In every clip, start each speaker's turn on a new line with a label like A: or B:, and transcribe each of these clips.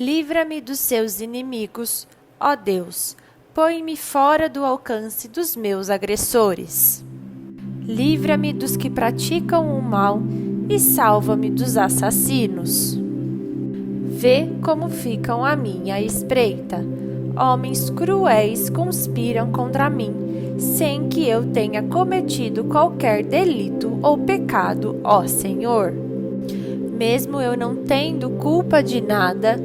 A: Livra-me dos seus inimigos, ó Deus, põe-me fora do alcance dos meus agressores. Livra-me dos que praticam o mal e salva-me dos assassinos. Vê como ficam à minha espreita. Homens cruéis conspiram contra mim, sem que eu tenha cometido qualquer delito ou pecado, ó Senhor. Mesmo eu não tendo culpa de nada,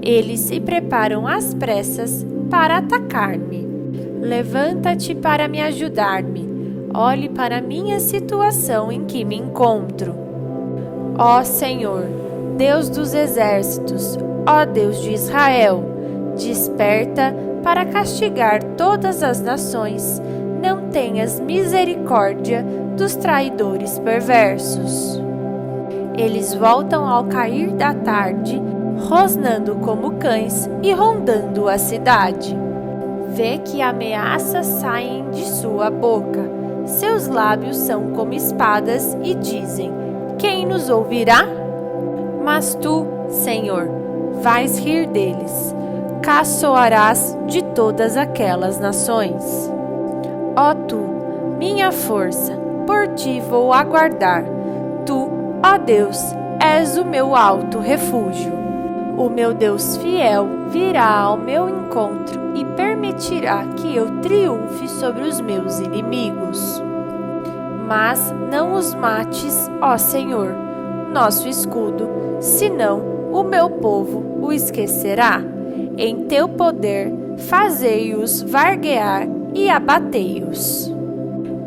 A: eles se preparam às pressas para atacar-me. Levanta-te para me ajudar-me. Olhe para a minha situação em que me encontro. Ó Senhor, Deus dos exércitos, ó Deus de Israel, desperta para castigar todas as nações. Não tenhas misericórdia dos traidores perversos. Eles voltam ao cair da tarde, rosnando como cães e rondando a cidade. Vê que ameaças saem de sua boca. Seus lábios são como espadas e dizem: quem nos ouvirá? Mas tu, Senhor, vais rir deles. Caçoarás de todas aquelas nações. Ó tu, minha força, por ti vou aguardar. Tu, ó Deus, és o meu alto refúgio. O meu Deus fiel virá ao meu encontro e permitirá que eu triunfe sobre os meus inimigos. Mas não os mates, ó Senhor, nosso escudo, senão o meu povo o esquecerá. Em teu poder, fazei-os varguear e abatei-os.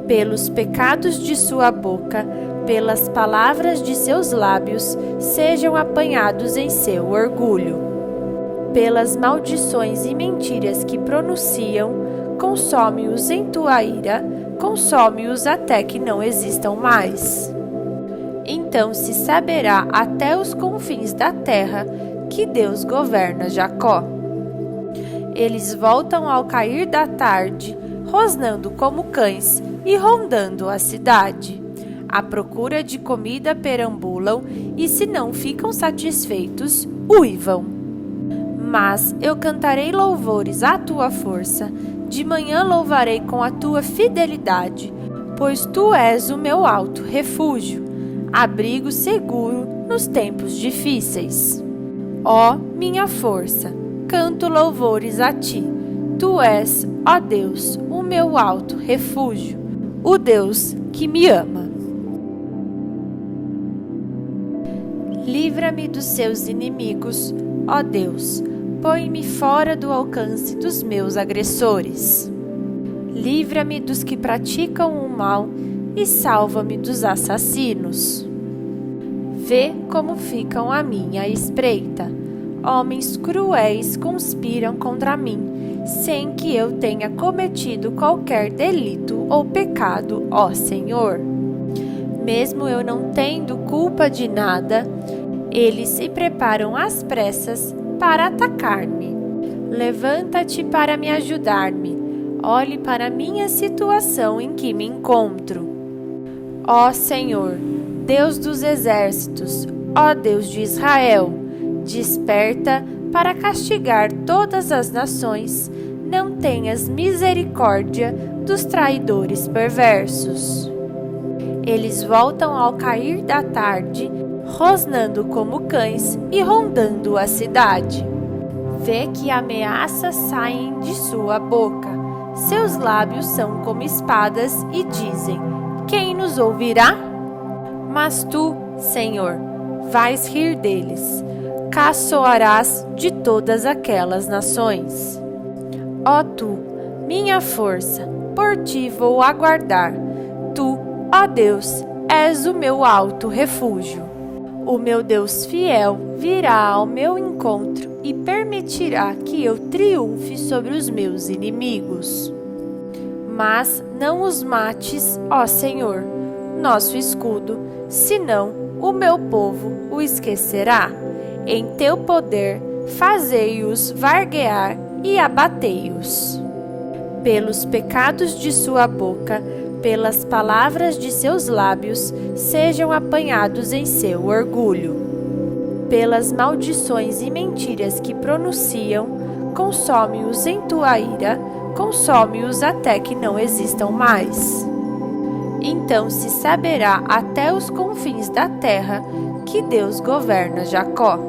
A: Pelos pecados de sua boca, pelas palavras de seus lábios, sejam apanhados em seu orgulho. Pelas maldições e mentiras que pronunciam, consome-os em tua ira, consome-os até que não existam mais. Então se saberá até os confins da terra que Deus governa Jacó. Eles voltam ao cair da tarde, rosnando como cães e rondando a cidade. À procura de comida perambulam e, se não ficam satisfeitos, uivam. Mas eu cantarei louvores à tua força, de manhã louvarei com a tua fidelidade, pois tu és o meu alto refúgio, abrigo seguro nos tempos difíceis. Ó minha força, canto louvores a ti. Tu és, ó Deus, o meu alto refúgio, o Deus que me ama. Livra-me dos seus inimigos, ó Deus, põe-me fora do alcance dos meus agressores. Livra-me dos que praticam o mal e salva-me dos assassinos. Vê como ficam à minha espreita. Homens cruéis conspiram contra mim, sem que eu tenha cometido qualquer delito ou pecado, ó Senhor. Mesmo eu não tendo culpa de nada, eles se preparam às pressas para atacar-me. Levanta-te para me ajudar-me. Olhe para a minha situação em que me encontro. Ó Senhor, Deus dos exércitos, ó Deus de Israel, desperta para castigar todas as nações. Não tenhas misericórdia dos traidores perversos. Eles voltam ao cair da tarde, rosnando como cães e rondando a cidade. Vê que ameaças saem de sua boca. Seus lábios são como espadas e dizem: quem nos ouvirá? Mas tu, Senhor, vais rir deles. Caçoarás de todas aquelas nações. Ó tu, minha força, por ti vou aguardar. Tu, ó Deus, és o meu alto refúgio. O meu Deus fiel virá ao meu encontro e permitirá que eu triunfe sobre os meus inimigos. Mas não os mates, ó Senhor, nosso escudo, senão o meu povo o esquecerá. Em teu poder, fazei-os varguear e abatei-os. Pelos pecados de sua boca, pelas palavras de seus lábios, sejam apanhados em seu orgulho. Pelas maldições e mentiras que pronunciam, consome-os em tua ira, consome-os até que não existam mais. Então se saberá até os confins da terra que Deus governa Jacó.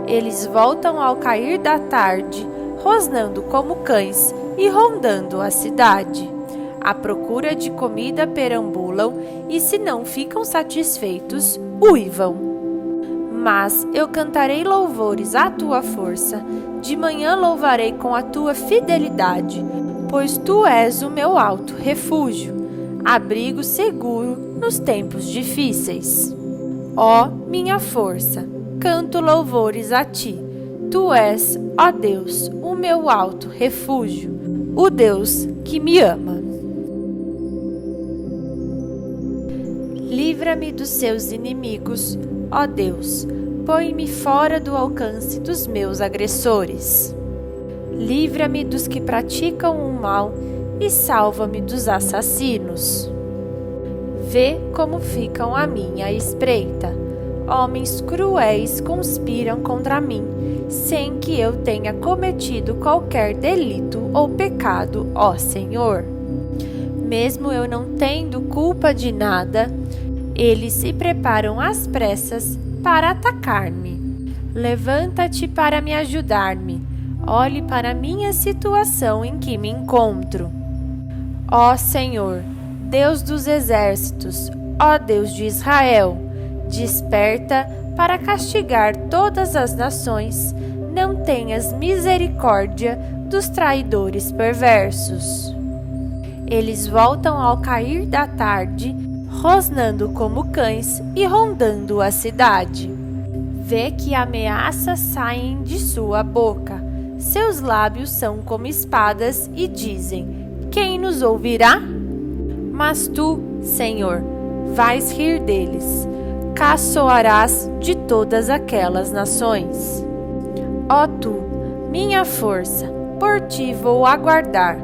A: Eles voltam ao cair da tarde, rosnando como cães e rondando a cidade. À procura de comida perambulam e, se não ficam satisfeitos, uivam. Mas eu cantarei louvores à tua força, de manhã louvarei com a tua fidelidade, pois tu és o meu alto refúgio, abrigo seguro nos tempos difíceis. Ó minha força, canto louvores a ti. Tu és, ó Deus, o meu alto refúgio, o Deus que me ama. Livra-me dos seus inimigos, ó Deus, põe-me fora do alcance dos meus agressores. Livra-me dos que praticam o mal e salva-me dos assassinos. Vê como ficam à minha espreita. Homens cruéis conspiram contra mim, sem que eu tenha cometido qualquer delito ou pecado, ó Senhor. Mesmo eu não tendo culpa de nada, eles se preparam às pressas para atacar-me. Levanta-te para me ajudar-me. Olhe para a minha situação em que me encontro. Ó Senhor, Deus dos exércitos, ó Deus de Israel, desperta para castigar todas as nações. Não tenhas misericórdia dos traidores perversos. Eles voltam ao cair da tarde, rosnando como cães e rondando a cidade. Vê que ameaças saem de sua boca. Seus lábios são como espadas e dizem: quem nos ouvirá? Mas tu, Senhor, vais rir deles. Caçoarás de todas aquelas nações. Ó tu, minha força, por ti vou aguardar.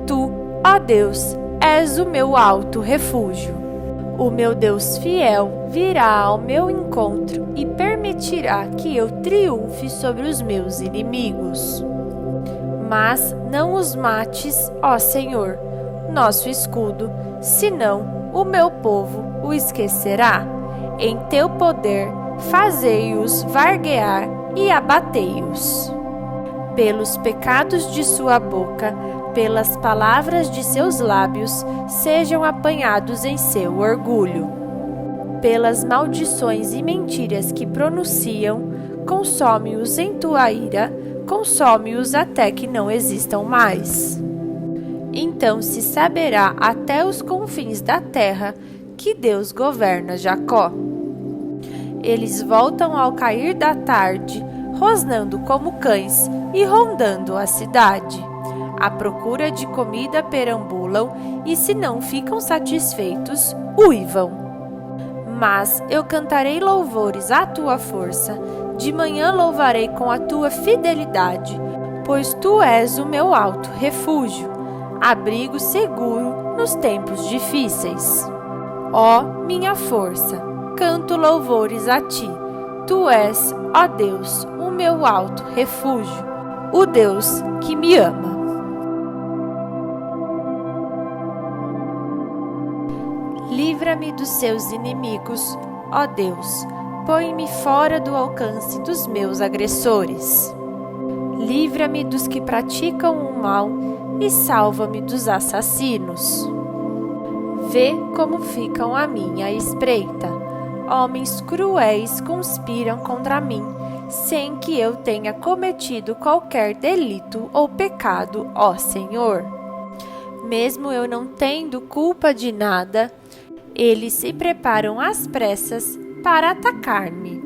A: Tu, ó Deus, és o meu alto refúgio. O meu Deus fiel virá ao meu encontro e permitirá que eu triunfe sobre os meus inimigos. Mas não os mates, ó Senhor, nosso escudo, senão o meu povo o esquecerá. Em teu poder, fazei-os varguear e abatei-os. Pelos pecados de sua boca, pelas palavras de seus lábios, sejam apanhados em seu orgulho. Pelas maldições e mentiras que pronunciam, consome-os em tua ira, consome-os até que não existam mais. Então se saberá até os confins da terra que Deus governa Jacó. Eles voltam ao cair da tarde, rosnando como cães e rondando a cidade. À procura de comida perambulam e, se não ficam satisfeitos, uivam. Mas eu cantarei louvores à tua força, de manhã louvarei com a tua fidelidade, pois tu és o meu alto refúgio, abrigo seguro nos tempos difíceis. Ó minha força, canto louvores a ti. Tu és, ó Deus, o meu alto refúgio, o Deus que me ama. Livra-me dos seus inimigos, ó Deus, põe-me fora do alcance dos meus agressores. Livra-me dos que praticam o mal e salva-me dos assassinos. Vê como ficam à minha espreita. Homens cruéis conspiram contra mim, sem que eu tenha cometido qualquer delito ou pecado, ó Senhor. Mesmo eu não tendo culpa de nada, eles se preparam às pressas para atacar-me.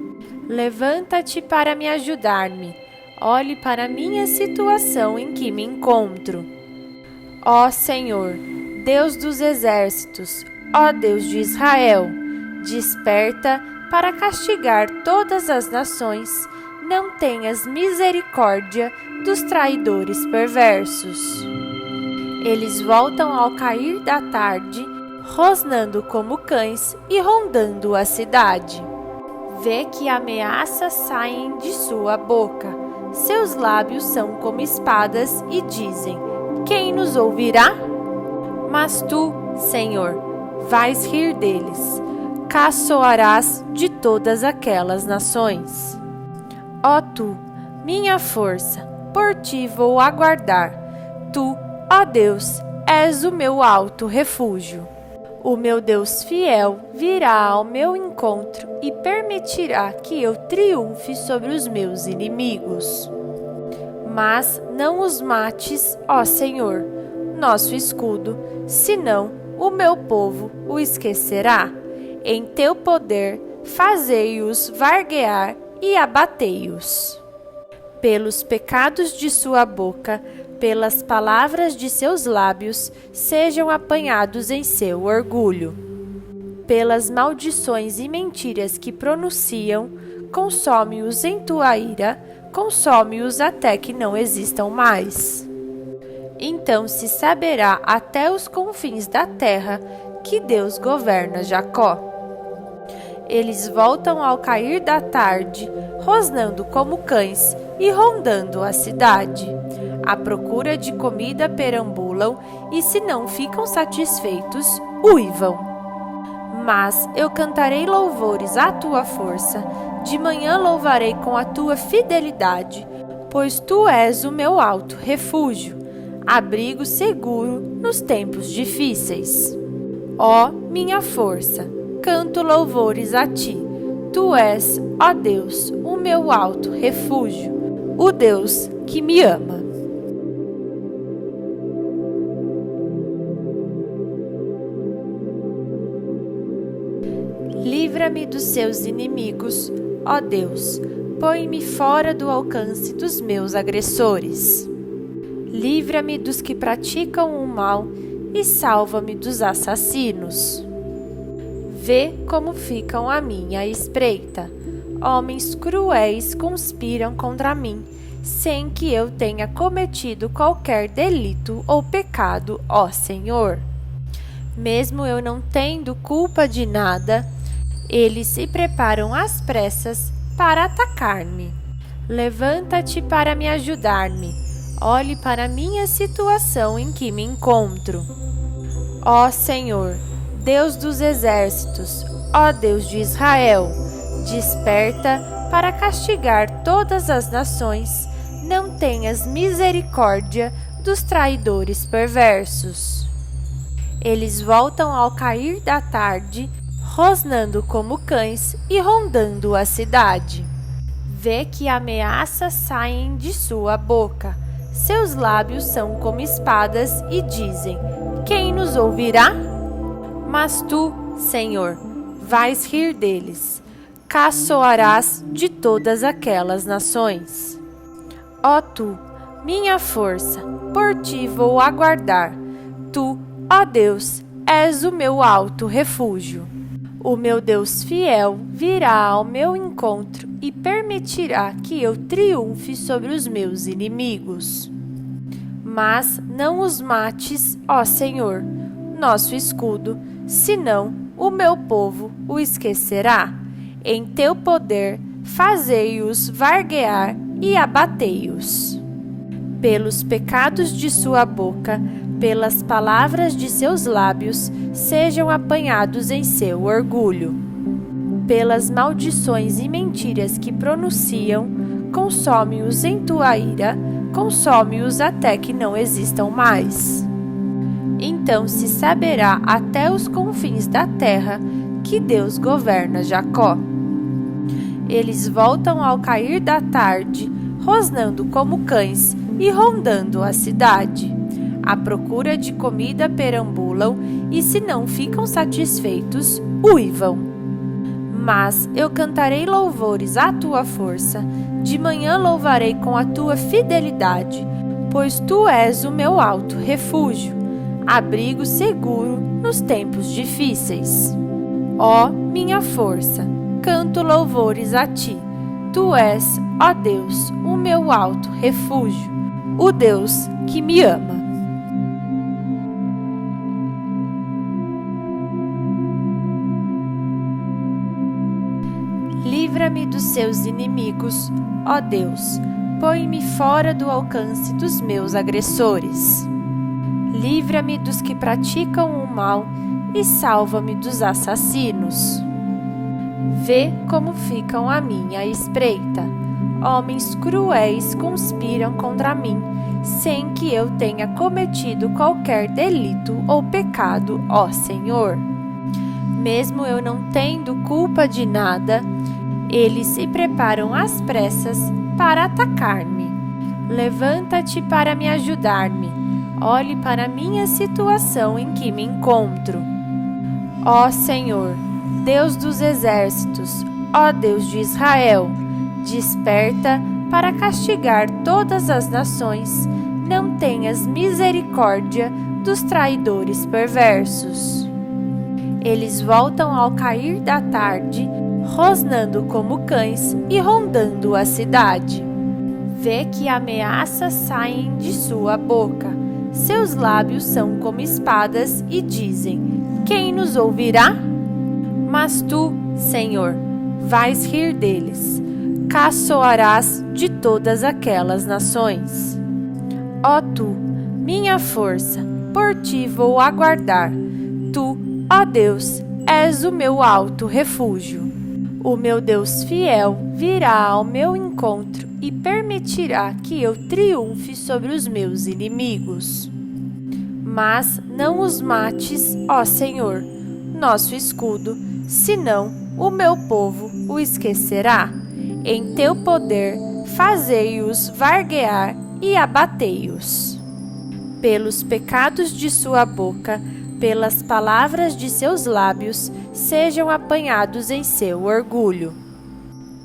A: Levanta-te para me ajudar-me. Olhe para a minha situação em que me encontro. Ó Senhor, Deus dos exércitos, ó Deus de Israel, desperta para castigar todas as nações. Não tenhas misericórdia dos traidores perversos. Eles voltam ao cair da tarde, rosnando como cães e rondando a cidade. Vê que ameaças saem de sua boca. Seus lábios são como espadas e dizem: quem nos ouvirá? Mas tu, Senhor, vais rir deles, caçoarás de todas aquelas nações. Ó tu, minha força, por ti vou aguardar. Tu, ó Deus, és o meu alto refúgio. O meu Deus fiel virá ao meu encontro e permitirá que eu triunfe sobre os meus inimigos. Mas não os mates, ó Senhor, nosso escudo, senão o meu povo o esquecerá. Em teu poder, fazei-os varguear e abatei-os. Pelos pecados de sua boca, pelas palavras de seus lábios, sejam apanhados em seu orgulho. Pelas maldições e mentiras que pronunciam, consome-os em tua ira, consome-os até que não existam mais. Então se saberá até os confins da terra que Deus governa Jacó. Eles voltam ao cair da tarde, rosnando como cães e rondando a cidade. À procura de comida perambulam e, se não ficam satisfeitos, uivam. Mas eu cantarei louvores à tua força, de manhã louvarei com a tua fidelidade, pois tu és o meu alto refúgio, abrigo seguro nos tempos difíceis. Ó minha força, canto louvores a ti. Tu és, ó Deus, o meu alto refúgio, o Deus que me ama. Livra-me dos seus inimigos, ó Deus, põe-me fora do alcance dos meus agressores. Livra-me dos que praticam o mal e salva-me dos assassinos. Vê como ficam à minha espreita. Homens cruéis conspiram contra mim, sem que eu tenha cometido qualquer delito ou pecado, ó Senhor. Mesmo eu não tendo culpa de nada, eles se preparam às pressas para atacar-me. Levanta-te para me ajudar-me. Olhe para a minha situação em que me encontro. Ó Senhor, Deus dos exércitos, ó Deus de Israel, desperta para castigar todas as nações. Não tenhas misericórdia dos traidores perversos. Eles voltam ao cair da tarde, rosnando como cães e rondando a cidade. Vê que ameaças saem de sua boca. Seus lábios são como espadas e dizem: quem nos ouvirá? Mas tu, Senhor, vais rir deles, caçoarás de todas aquelas nações. Ó tu, minha força, por ti vou aguardar. Tu, ó Deus, és o meu alto refúgio. O meu Deus fiel virá ao meu encontro e permitirá que eu triunfe sobre os meus inimigos. Mas não os mates, ó Senhor, nosso escudo, senão o meu povo o esquecerá. Em teu poder, fazei-os varguear e abatei-os. Pelos pecados de sua boca, pelas palavras de seus lábios, sejam apanhados em seu orgulho. Pelas maldições e mentiras que pronunciam, consome-os em tua ira, consome-os até que não existam mais. Então se saberá até os confins da terra que Deus governa Jacó. Eles voltam ao cair da tarde, rosnando como cães e rondando a cidade. À procura de comida perambulam e, se não ficam satisfeitos, uivam. Mas eu cantarei louvores à tua força, de manhã louvarei com a tua fidelidade, pois tu és o meu alto refúgio, abrigo seguro nos tempos difíceis. Ó minha força, canto louvores a ti. Tu és, ó Deus, o meu alto refúgio, o Deus que me ama. Livra-me dos seus inimigos, ó Deus, põe-me fora do alcance dos meus agressores. Livra-me dos que praticam o mal e salva-me dos assassinos. Vê como ficam à minha espreita. Homens cruéis conspiram contra mim, sem que eu tenha cometido qualquer delito ou pecado, ó Senhor. Mesmo eu não tendo culpa de nada, eles se preparam às pressas para atacar-me. Levanta-te para me ajudar-me. Olhe para a minha situação em que me encontro. Ó Senhor, Deus dos exércitos, ó Deus de Israel, desperta para castigar todas as nações. Não tenhas misericórdia dos traidores perversos. Eles voltam ao cair da tarde, rosnando como cães e rondando a cidade. Vê que ameaças saem de sua boca. Seus lábios são como espadas e dizem: quem nos ouvirá? Mas tu, Senhor, vais rir deles. Caçoarás de todas aquelas nações. Ó tu, minha força, por ti vou aguardar. Tu, ó Deus, és o meu alto refúgio. O meu Deus fiel virá ao meu encontro e permitirá que eu triunfe sobre os meus inimigos. Mas não os mates, ó Senhor, nosso escudo, senão o meu povo o esquecerá. Em teu poder, fazei-os varguear e abatei-os. Pelos pecados de sua boca, pelas palavras de seus lábios, sejam apanhados em seu orgulho.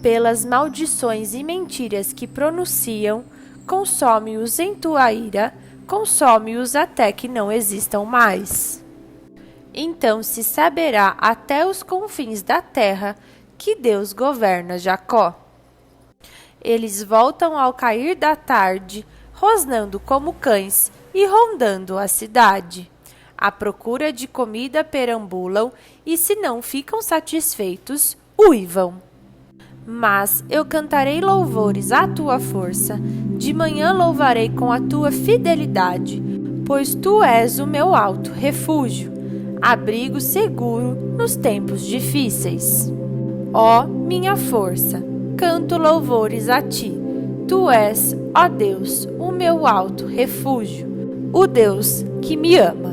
A: Pelas maldições e mentiras que pronunciam, consome-os em tua ira, consome-os até que não existam mais. Então se saberá até os confins da terra que Deus governa Jacó. Eles voltam ao cair da tarde, rosnando como cães e rondando a cidade. À procura de comida perambulam e, se não ficam satisfeitos, uivam. Mas eu cantarei louvores à tua força, de manhã louvarei com a tua fidelidade, pois tu és o meu alto refúgio, abrigo seguro nos tempos difíceis. Ó minha força, canto louvores a ti, tu és, ó Deus, o meu alto refúgio, o Deus que me ama.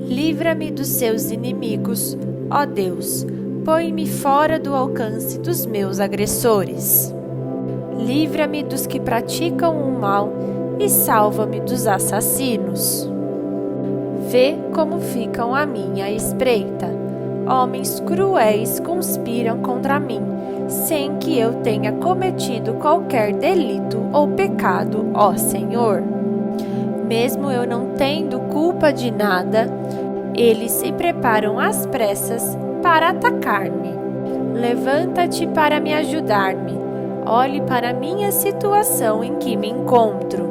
A: Livra-me dos seus inimigos, ó Deus, põe-me fora do alcance dos meus agressores. Livra-me dos que praticam o mal e salva-me dos assassinos. Vê como ficam à minha espreita. Homens cruéis conspiram contra mim, sem que eu tenha cometido qualquer delito ou pecado, ó Senhor. Mesmo eu não tendo culpa de nada, eles se preparam às pressas para atacar-me. Levanta-te para me ajudar-me. Olhe para a minha situação em que me encontro.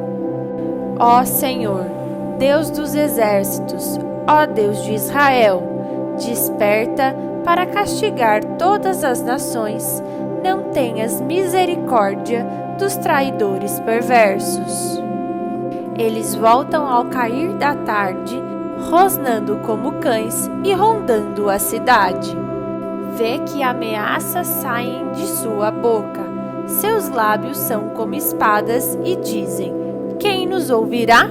A: Ó Senhor, Deus dos exércitos, ó Deus de Israel, desperta para castigar todas as nações. Não tenhas misericórdia dos traidores perversos. Eles voltam ao cair da tarde, rosnando como cães e rondando a cidade. Vê que ameaças saem de sua boca. Seus lábios são como espadas e dizem: quem nos ouvirá?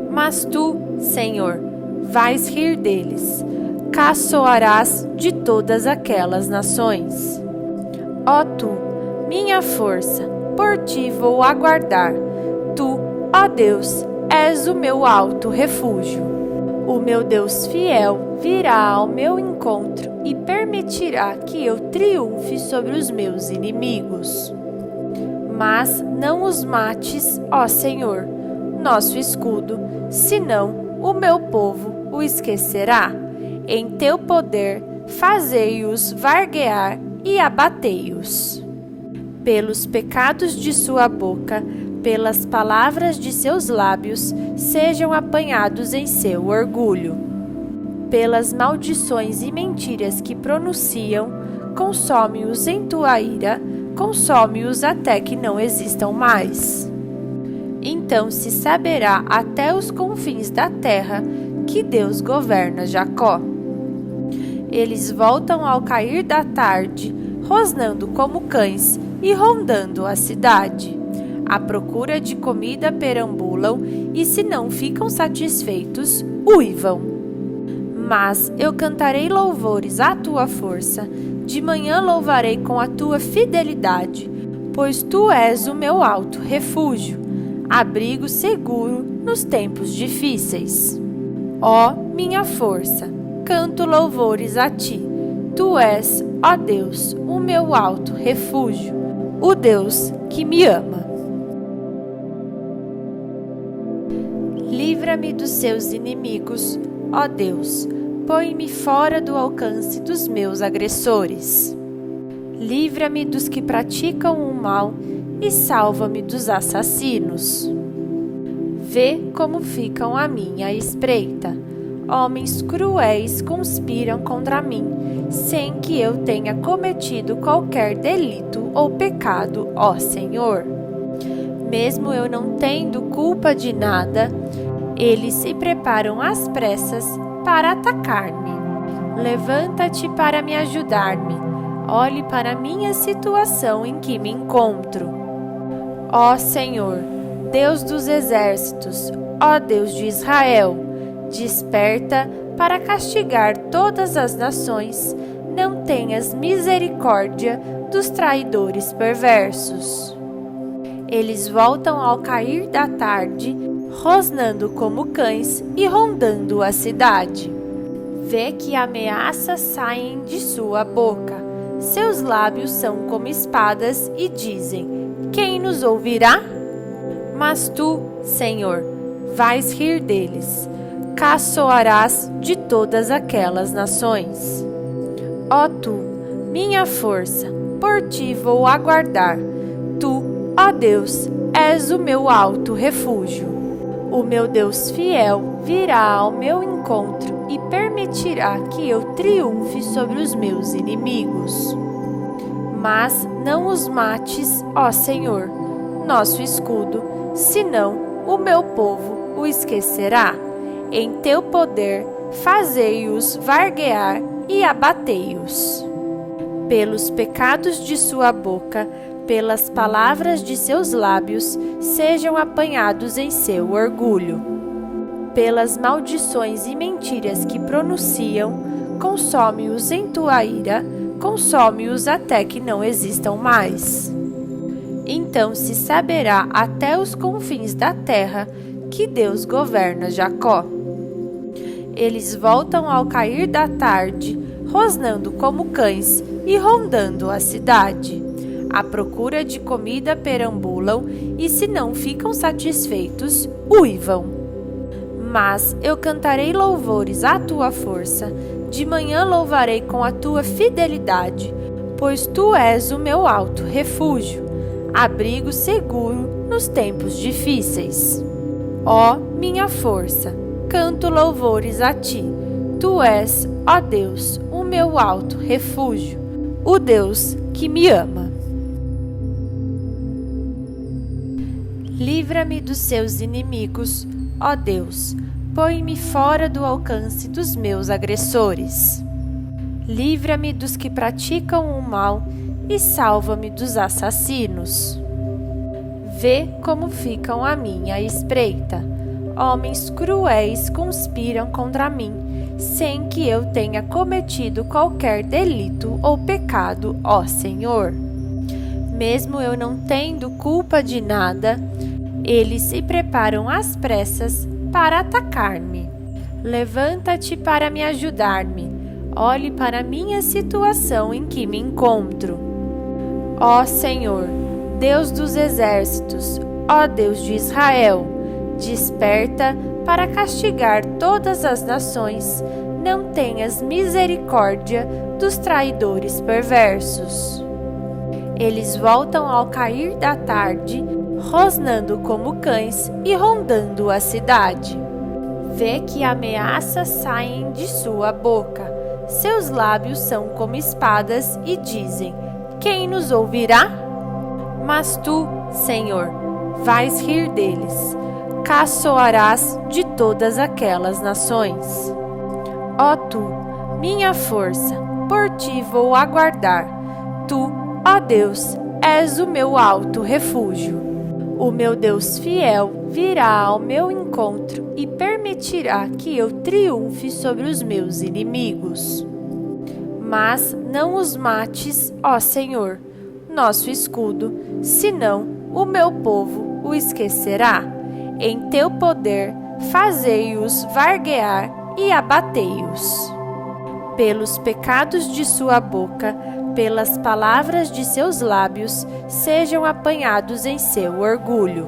A: Mas tu, Senhor, vais rir deles. Caçoarás de todas aquelas nações. Ó tu, minha força, por ti vou aguardar. Tu, ó Deus, és o meu alto refúgio. O meu Deus fiel virá ao meu encontro e permitirá que eu triunfe sobre os meus inimigos. Mas não os mates, ó Senhor, nosso escudo, senão o meu povo o esquecerá. Em teu poder, fazei-os varguear e abatei-os. Pelos pecados de sua boca, pelas palavras de seus lábios, sejam apanhados em seu orgulho. pelas maldições e mentiras que pronunciam, consome-os em tua ira, consome-os até que não existam mais. Então se saberá até os confins da terra que Deus governa Jacó. Eles voltam ao cair da tarde, rosnando como cães e rondando a cidade. À procura de comida perambulam e, se não ficam satisfeitos, uivam. Mas eu cantarei louvores à tua força, de manhã louvarei com a tua fidelidade, pois tu és o meu alto refúgio, abrigo seguro nos tempos difíceis. Ó minha força, canto louvores a ti. Tu és, ó Deus, o meu alto refúgio, o Deus que me ama. Livra-me dos seus inimigos, ó Deus, põe-me fora do alcance dos meus agressores. Livra-me dos que praticam o mal e salva-me dos assassinos. Vê como ficam à minha espreita. Homens cruéis conspiram contra mim, sem que eu tenha cometido qualquer delito ou pecado, ó Senhor. Mesmo eu não tendo culpa de nada, eles se preparam às pressas para atacar-me. Levanta-te para me ajudar-me. Olhe para a minha situação em que me encontro. Ó Senhor, Deus dos exércitos, ó Deus de Israel, desperta para castigar todas as nações. Não tenhas misericórdia dos traidores perversos. Eles voltam ao cair da tarde, rosnando como cães e rondando a cidade. Vê que ameaças saem de sua boca. Seus lábios são como espadas e dizem: quem nos ouvirá? Mas tu, Senhor, vais rir deles. Caçoarás de todas aquelas nações. Ó tu, minha força, por ti vou aguardar. Tu, ó Deus, és o meu alto refúgio. O meu Deus fiel virá ao meu encontro e permitirá que eu triunfe sobre os meus inimigos. Mas não os mates, ó Senhor, nosso escudo, senão o meu povo o esquecerá. Em teu poder, fazei-os varguear e abatei-os. Pelos pecados de sua boca, pelas palavras de seus lábios, sejam apanhados em seu orgulho. Pelas maldições e mentiras que pronunciam, consome-os em tua ira, consome-os até que não existam mais. Então se saberá até os confins da terra que Deus governa Jacó. Eles voltam ao cair da tarde, rosnando como cães e rondando a cidade. À procura de comida perambulam e, se não ficam satisfeitos, uivam. Mas eu cantarei louvores à tua força, de manhã louvarei com a tua fidelidade, pois tu és o meu alto refúgio, abrigo seguro nos tempos difíceis. Ó minha força, canto louvores a ti. Tu és, ó Deus, o meu alto refúgio, o Deus que me ama. Livra-me dos seus inimigos, ó Deus, põe-me fora do alcance dos meus agressores. Livra-me dos que praticam o mal e salva-me dos assassinos. Vê como ficam à minha espreita. Homens cruéis conspiram contra mim, sem que eu tenha cometido qualquer delito ou pecado, ó Senhor. Mesmo eu não tendo culpa de nada, eles se preparam às pressas para atacar-me. Levanta-te para me ajudar-me. Olhe para a minha situação em que me encontro. Ó Senhor, Deus dos exércitos, ó Deus de Israel, desperta para castigar todas as nações. Não tenhas misericórdia dos traidores perversos. Eles voltam ao cair da tarde, rosnando como cães e rondando a cidade. Vê que ameaças saem de sua boca. Seus lábios são como espadas e dizem: quem nos ouvirá? Mas tu, Senhor, vais rir deles, caçoarás de todas aquelas nações. Ó tu, minha força, por ti vou aguardar. Tu, ó Deus, és o meu alto refúgio. O meu Deus fiel virá ao meu encontro e permitirá que eu triunfe sobre os meus inimigos. Mas não os mates, ó Senhor, nosso escudo, senão o meu povo o esquecerá. Em teu poder, fazei-os varguear e abatei-os. Pelos pecados de sua boca, pelas palavras de seus lábios, sejam apanhados em seu orgulho.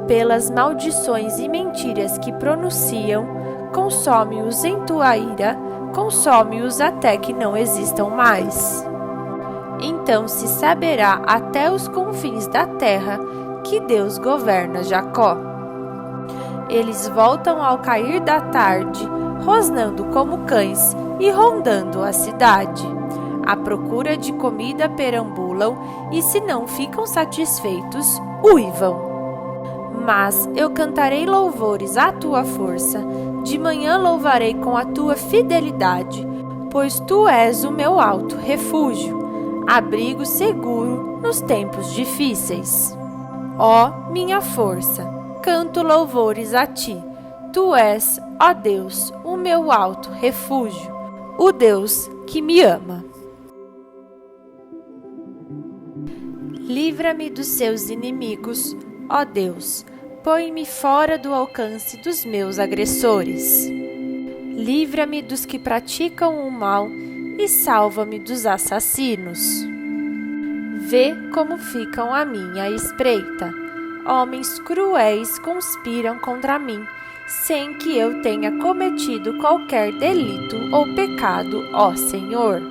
A: Pelas maldições e mentiras que pronunciam, consome-os em tua ira, consome-os até que não existam mais. Então se saberá até os confins da terra que Deus governa Jacó. Eles voltam ao cair da tarde, rosnando como cães e rondando a cidade. À procura de comida perambulam e, se não ficam satisfeitos, uivam. Mas eu cantarei louvores à tua força, de manhã louvarei com a tua fidelidade, pois tu és o meu alto refúgio, abrigo seguro nos tempos difíceis. Ó minha força, canto louvores a ti. Tu és, ó Deus, o meu alto refúgio, o Deus que me ama. Livra-me dos seus inimigos, ó Deus, põe-me fora do alcance dos meus agressores. Livra-me dos que praticam o mal e salva-me dos assassinos. Vê como ficam à minha espreita. Homens cruéis conspiram contra mim, sem que eu tenha cometido qualquer delito ou pecado, ó Senhor.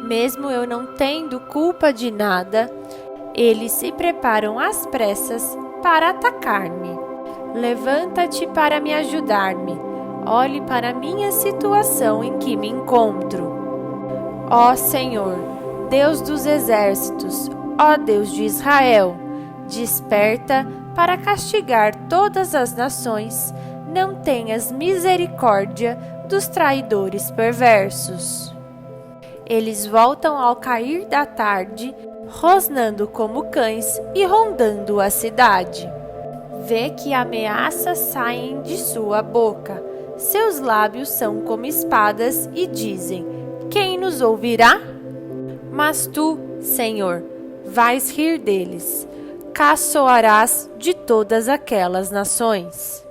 A: Mesmo eu não tendo culpa de nada, eles se preparam às pressas para atacar-me. Levanta-te para me ajudar-me. Olhe para a minha situação em que me encontro. Ó Senhor, Deus dos exércitos, ó Deus de Israel, desperta para castigar todas as nações. Não tenhas misericórdia dos traidores perversos. Eles voltam ao cair da tarde, rosnando como cães e rondando a cidade. Vê que ameaças saem de sua boca. Seus lábios são como espadas e dizem: quem nos ouvirá? Mas tu, Senhor, vais rir deles, caçoarás de todas aquelas nações.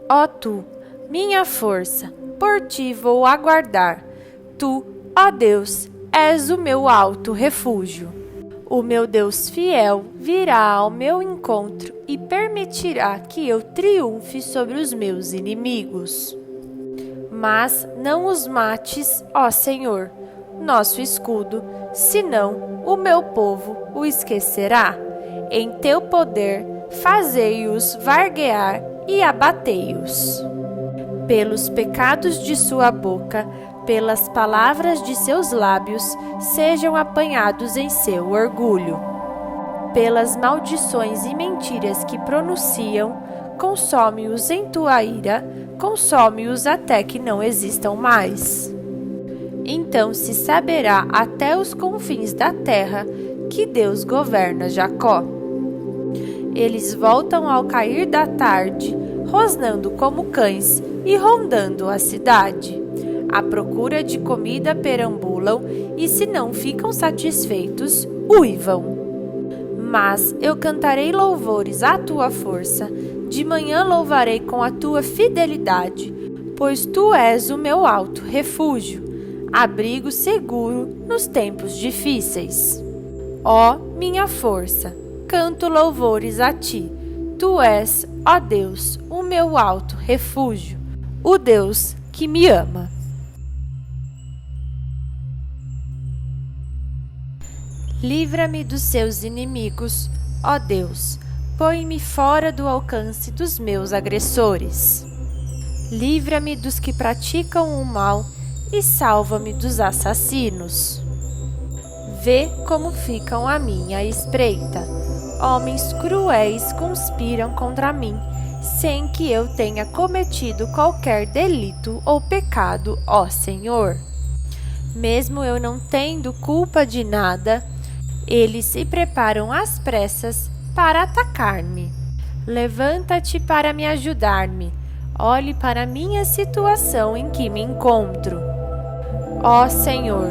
A: Ó tu, minha força, por ti vou aguardar. Tu, ó Deus, és o meu alto refúgio. O meu Deus fiel virá ao meu encontro e permitirá que eu triunfe sobre os meus inimigos. Mas não os mates, ó Senhor, nosso escudo, senão o meu povo o esquecerá. Em teu poder, fazei-os varguear e abatei-os. Pelos pecados de sua boca, pelas palavras de seus lábios, sejam apanhados em seu orgulho. Pelas maldições e mentiras que pronunciam, consome-os em tua ira, consome-os até que não existam mais. Então se saberá até os confins da terra que Deus governa Jacó. Eles voltam ao cair da tarde, rosnando como cães e rondando a cidade. À procura de comida perambulam e, se não ficam satisfeitos, uivam. Mas eu cantarei louvores à tua força, de manhã louvarei com a tua fidelidade, pois tu és o meu alto refúgio, abrigo seguro nos tempos difíceis. Ó minha força, canto louvores a ti. Tu és, ó Deus, o meu alto refúgio, o Deus que me ama. Livra-me dos seus inimigos, ó Deus, põe-me fora do alcance dos meus agressores. Livra-me dos que praticam o mal e salva-me dos assassinos. Vê como ficam à minha espreita. Homens cruéis conspiram contra mim, sem que eu tenha cometido qualquer delito ou pecado, ó Senhor. Mesmo eu não tendo culpa de nada, eles se preparam às pressas para atacar-me. Levanta-te para me ajudar-me. Olhe para a minha situação em que me encontro. Ó Senhor,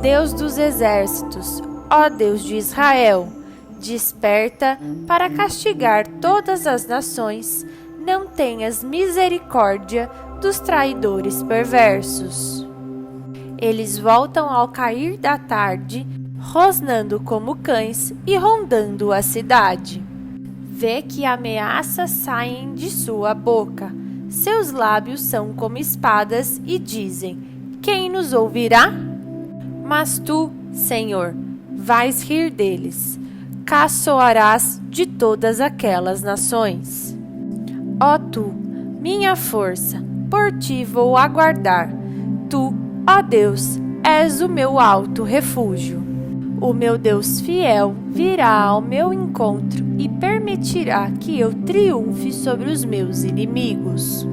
A: Deus dos exércitos, ó Deus de Israel, desperta para castigar todas as nações. Não tenhas misericórdia dos traidores perversos. Eles voltam ao cair da tarde, rosnando como cães e rondando a cidade. Vê que ameaças saem de sua boca. Seus lábios são como espadas e dizem: quem nos ouvirá? Mas tu, Senhor, vais rir deles. Caçoarás de todas aquelas nações. Ó tu, minha força, por ti vou aguardar. Tu, ó Deus, és o meu alto refúgio. O meu Deus fiel virá ao meu encontro e permitirá que eu triunfe sobre os meus inimigos.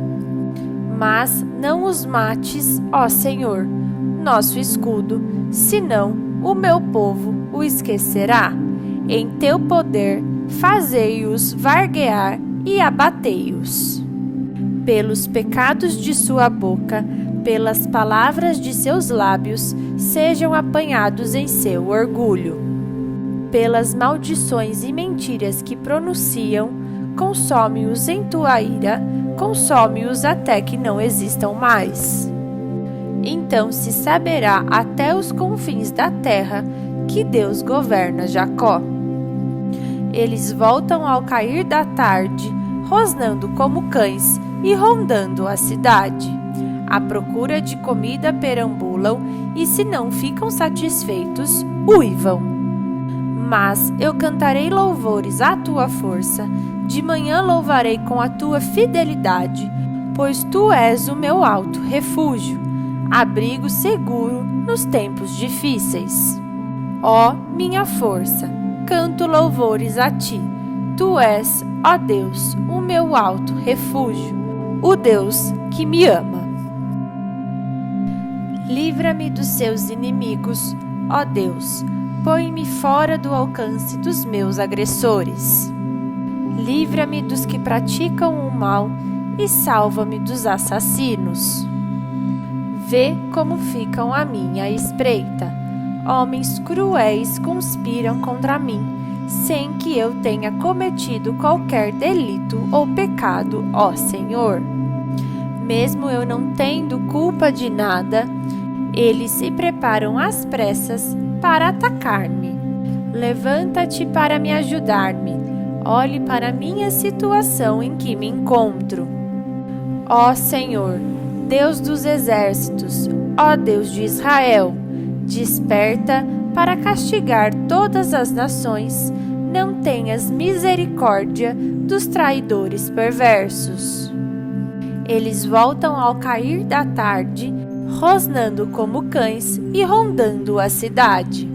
A: Mas não os mates, ó Senhor, nosso escudo, senão o meu povo o esquecerá. Em teu poder, fazei-os varguear e abatei-os. Pelos pecados de sua boca, pelas palavras de seus lábios, sejam apanhados em seu orgulho. Pelas maldições e mentiras que pronunciam, consome-os em tua ira, consome-os até que não existam mais. Então se saberá até os confins da terra que Deus governa Jacó. Eles voltam ao cair da tarde, rosnando como cães e rondando a cidade. À procura de comida perambulam e, se não ficam satisfeitos, uivam. Mas eu cantarei louvores à tua força, de manhã louvarei com a tua fidelidade, pois tu és o meu alto refúgio, abrigo seguro nos tempos difíceis. Ó minha força, canto louvores a ti. Tu és, ó Deus, o meu alto refúgio, o Deus que me ama. Livra-me dos seus inimigos, ó Deus, põe-me fora do alcance dos meus agressores. Livra-me dos que praticam o mal e salva-me dos assassinos. Vê como ficam à minha espreita. Homens cruéis conspiram contra mim, sem que eu tenha cometido qualquer delito ou pecado, ó Senhor. Mesmo eu não tendo culpa de nada, eles se preparam às pressas para atacar-me. Levanta-te para me ajudar-me. Olhe para a minha situação em que me encontro. Ó Senhor, Deus dos exércitos, ó Deus de Israel, desperta para castigar todas as nações. Não tenhas misericórdia dos traidores perversos. Eles voltam ao cair da tarde, rosnando como cães e rondando a cidade.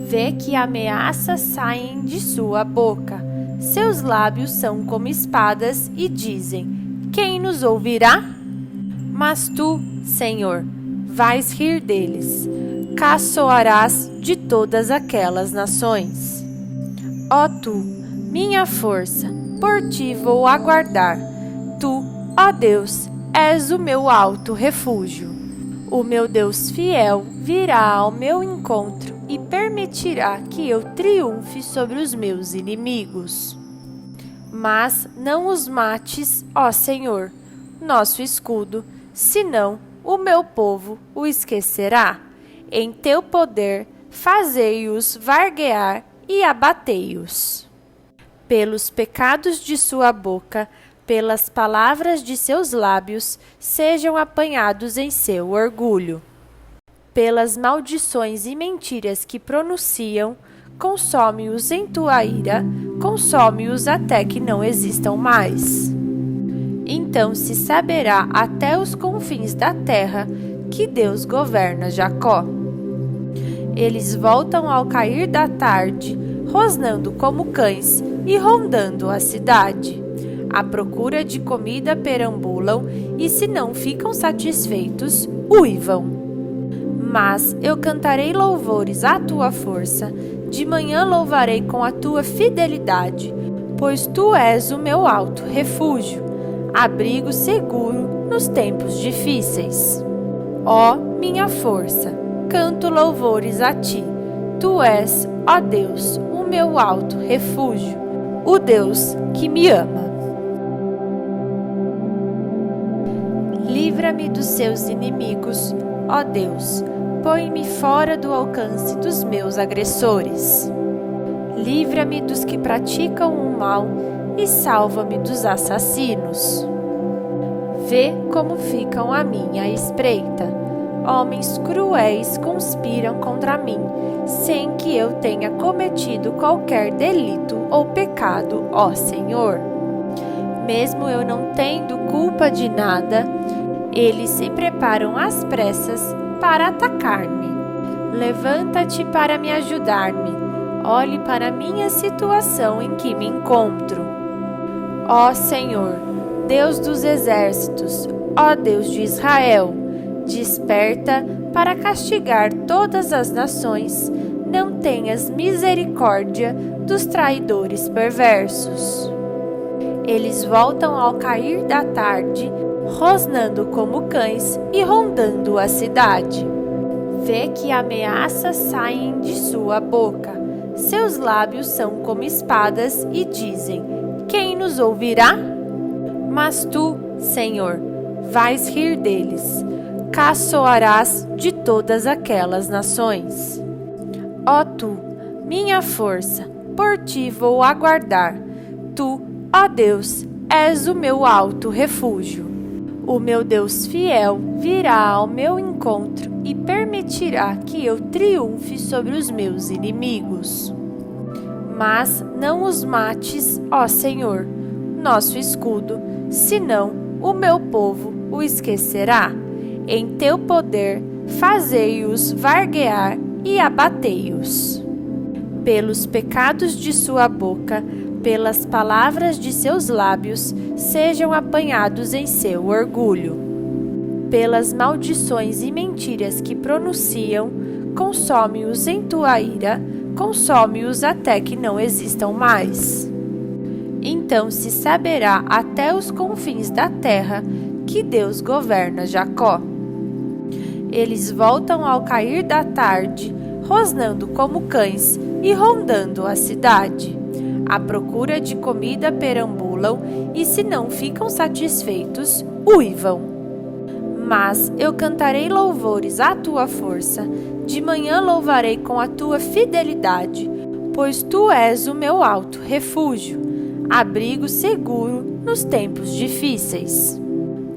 A: Vê que ameaças saem de sua boca. Seus lábios são como espadas e dizem: quem nos ouvirá? Mas tu, Senhor, vais rir deles. Caçoarás de todas aquelas nações. Ó tu, minha força, por ti vou aguardar. Tu, ó Deus, és o meu alto refúgio. O meu Deus fiel virá ao meu encontro e permitirá que eu triunfe sobre os meus inimigos. Mas não os mates, ó Senhor, nosso escudo, senão o meu povo o esquecerá. Em teu poder, fazei-os varguear e abatei-os. Pelos pecados de sua boca, pelas palavras de seus lábios, sejam apanhados em seu orgulho. Pelas maldições e mentiras que pronunciam, consome-os em tua ira, consome-os até que não existam mais. Então se saberá até os confins da terra que Deus governa Jacó. Eles voltam ao cair da tarde, rosnando como cães e rondando a cidade. À procura de comida perambulam e, se não ficam satisfeitos, uivam. Mas eu cantarei louvores à tua força, de manhã louvarei com a tua fidelidade, pois tu és o meu alto refúgio, abrigo seguro nos tempos difíceis. Ó minha força, canto louvores a ti. Tu és, ó Deus, o meu alto refúgio, o Deus que me ama. Livra-me dos seus inimigos, ó Deus, põe-me fora do alcance dos meus agressores. Livra-me dos que praticam o mal e salva-me dos assassinos. Vê como ficam à minha espreita. Homens cruéis conspiram contra mim, sem que eu tenha cometido qualquer delito ou pecado, ó Senhor. Mesmo eu não tendo culpa de nada, eles se preparam às pressas para atacar-me. Levanta-te para me ajudar-me. Olhe para a minha situação em que me encontro. Ó Senhor, Deus dos exércitos, ó Deus de Israel, desperta para castigar todas as nações. Não tenhas misericórdia dos traidores perversos. Eles voltam ao cair da tarde, rosnando como cães e rondando a cidade. Vê que ameaças saem de sua boca. Seus lábios são como espadas e dizem: quem nos ouvirá? Mas tu, Senhor, vais rir deles. Caçoarás de todas aquelas nações. Ó tu, minha força, por ti vou aguardar. Tu, ó Deus, és o meu alto refúgio. O meu Deus fiel virá ao meu encontro e permitirá que eu triunfe sobre os meus inimigos. Mas não os mates, ó Senhor, nosso escudo, senão o meu povo o esquecerá. Em teu poder, fazei-os varguear e abatei-os. Pelos pecados de sua boca, pelas palavras de seus lábios, sejam apanhados em seu orgulho. Pelas maldições e mentiras que pronunciam, consome-os em tua ira, consome-os até que não existam mais. Então se saberá até os confins da terra que Deus governa Jacó. Eles voltam ao cair da tarde, rosnando como cães e rondando a cidade. À procura de comida perambulam e, se não ficam satisfeitos, uivam. Mas eu cantarei louvores à tua força, de manhã louvarei com a tua fidelidade, pois tu és o meu alto refúgio, abrigo seguro nos tempos difíceis.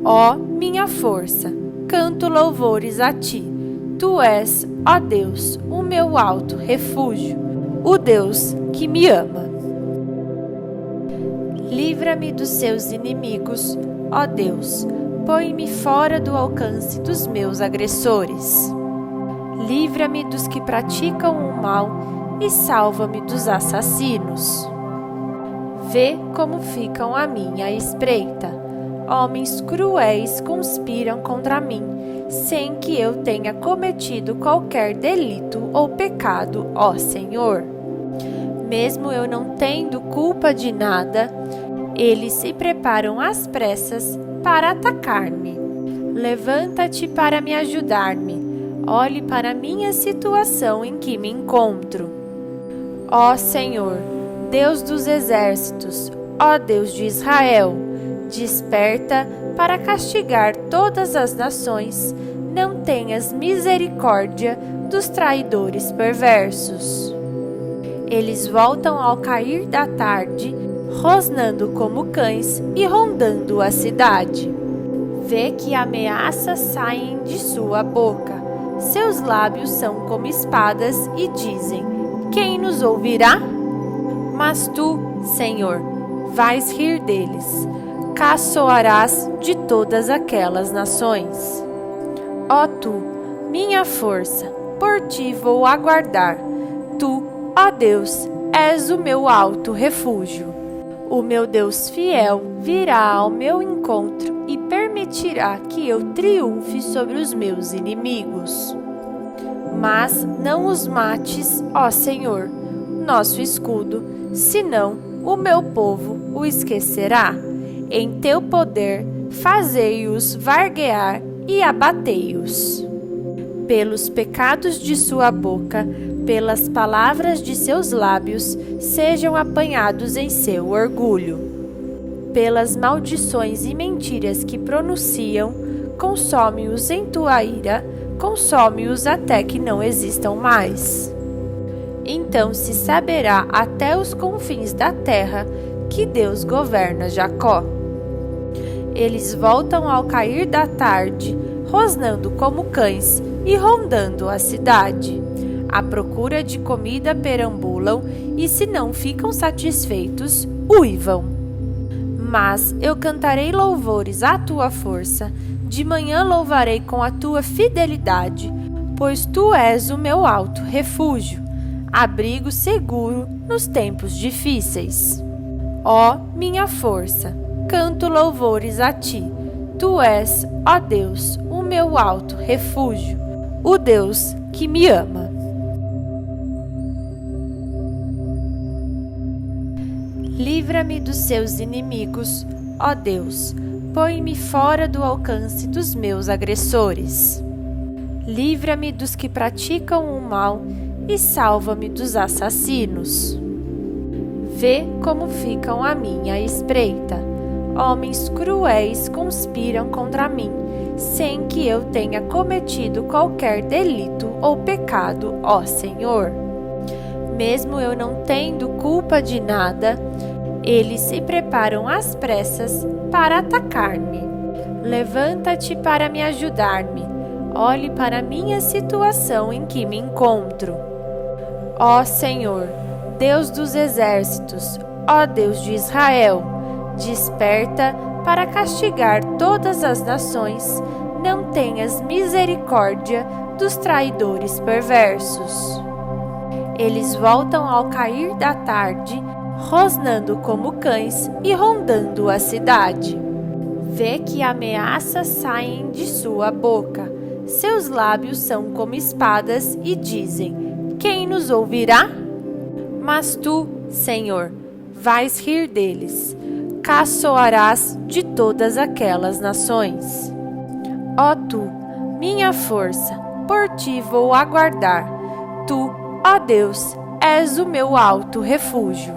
A: Ó minha força, canto louvores a ti. Tu és, ó Deus, o meu alto refúgio, o Deus que me ama. Livra-me dos seus inimigos, ó Deus, põe-me fora do alcance dos meus agressores. Livra-me dos que praticam o mal e salva-me dos assassinos. Vê como ficam à minha espreita. Homens cruéis conspiram contra mim, sem que eu tenha cometido qualquer delito ou pecado, ó Senhor. Mesmo eu não tendo culpa de nada, eles se preparam às pressas para atacar-me. Levanta-te para me ajudar-me. Olhe para a minha situação em que me encontro. Ó Senhor, Deus dos exércitos, ó Deus de Israel, desperta para castigar todas as nações. Não tenhas misericórdia dos traidores perversos. Eles voltam ao cair da tarde, rosnando como cães e rondando a cidade. Vê que ameaças saem de sua boca. Seus lábios são como espadas e dizem: quem nos ouvirá? Mas tu, Senhor, vais rir deles. caçoarás de todas aquelas nações. Ó tu, minha força, por ti vou aguardar. Tu, ó Deus, és o meu alto refúgio. O meu Deus fiel virá ao meu encontro e permitirá que eu triunfe sobre os meus inimigos. Mas não os mates, ó Senhor, nosso escudo, senão o meu povo o esquecerá. Em teu poder, fazei-os varguear e abatei-os. Pelos pecados de sua boca, pelas palavras de seus lábios, sejam apanhados em seu orgulho. Pelas maldições e mentiras que pronunciam, consome-os em tua ira, consome-os até que não existam mais. Então se saberá até os confins da terra que Deus governa Jacó. Eles voltam ao cair da tarde, rosnando como cães e rondando a cidade. À procura de comida perambulam e, se não ficam satisfeitos, uivam. Mas eu cantarei louvores à tua força, de manhã louvarei com a tua fidelidade, pois tu és o meu alto refúgio, abrigo seguro nos tempos difíceis. Ó minha força, canto louvores a ti. Tu és, ó Deus, o meu alto refúgio, o Deus que me ama. Livra-me dos seus inimigos, ó Deus, põe-me fora do alcance dos meus agressores. Livra-me dos que praticam o mal e salva-me dos assassinos. Vê como ficam à minha espreita. Homens cruéis conspiram contra mim, sem que eu tenha cometido qualquer delito ou pecado, ó Senhor. Mesmo eu não tendo culpa de nada, eles se preparam às pressas para atacar-me. Levanta-te para me ajudar-me. Olhe para a minha situação em que me encontro. Ó Senhor, Deus dos exércitos, ó Deus de Israel, desperta para castigar todas as nações. Não tenhas misericórdia dos traidores perversos. Eles voltam ao cair da tarde, rosnando como cães e rondando a cidade. Vê que ameaças saem de sua boca. Seus lábios são como espadas e dizem: quem nos ouvirá? Mas tu, Senhor, vais rir deles. Caçoarás de todas aquelas nações. Ó tu, minha força, por ti vou aguardar. Tu, ó Deus, és o meu alto refúgio.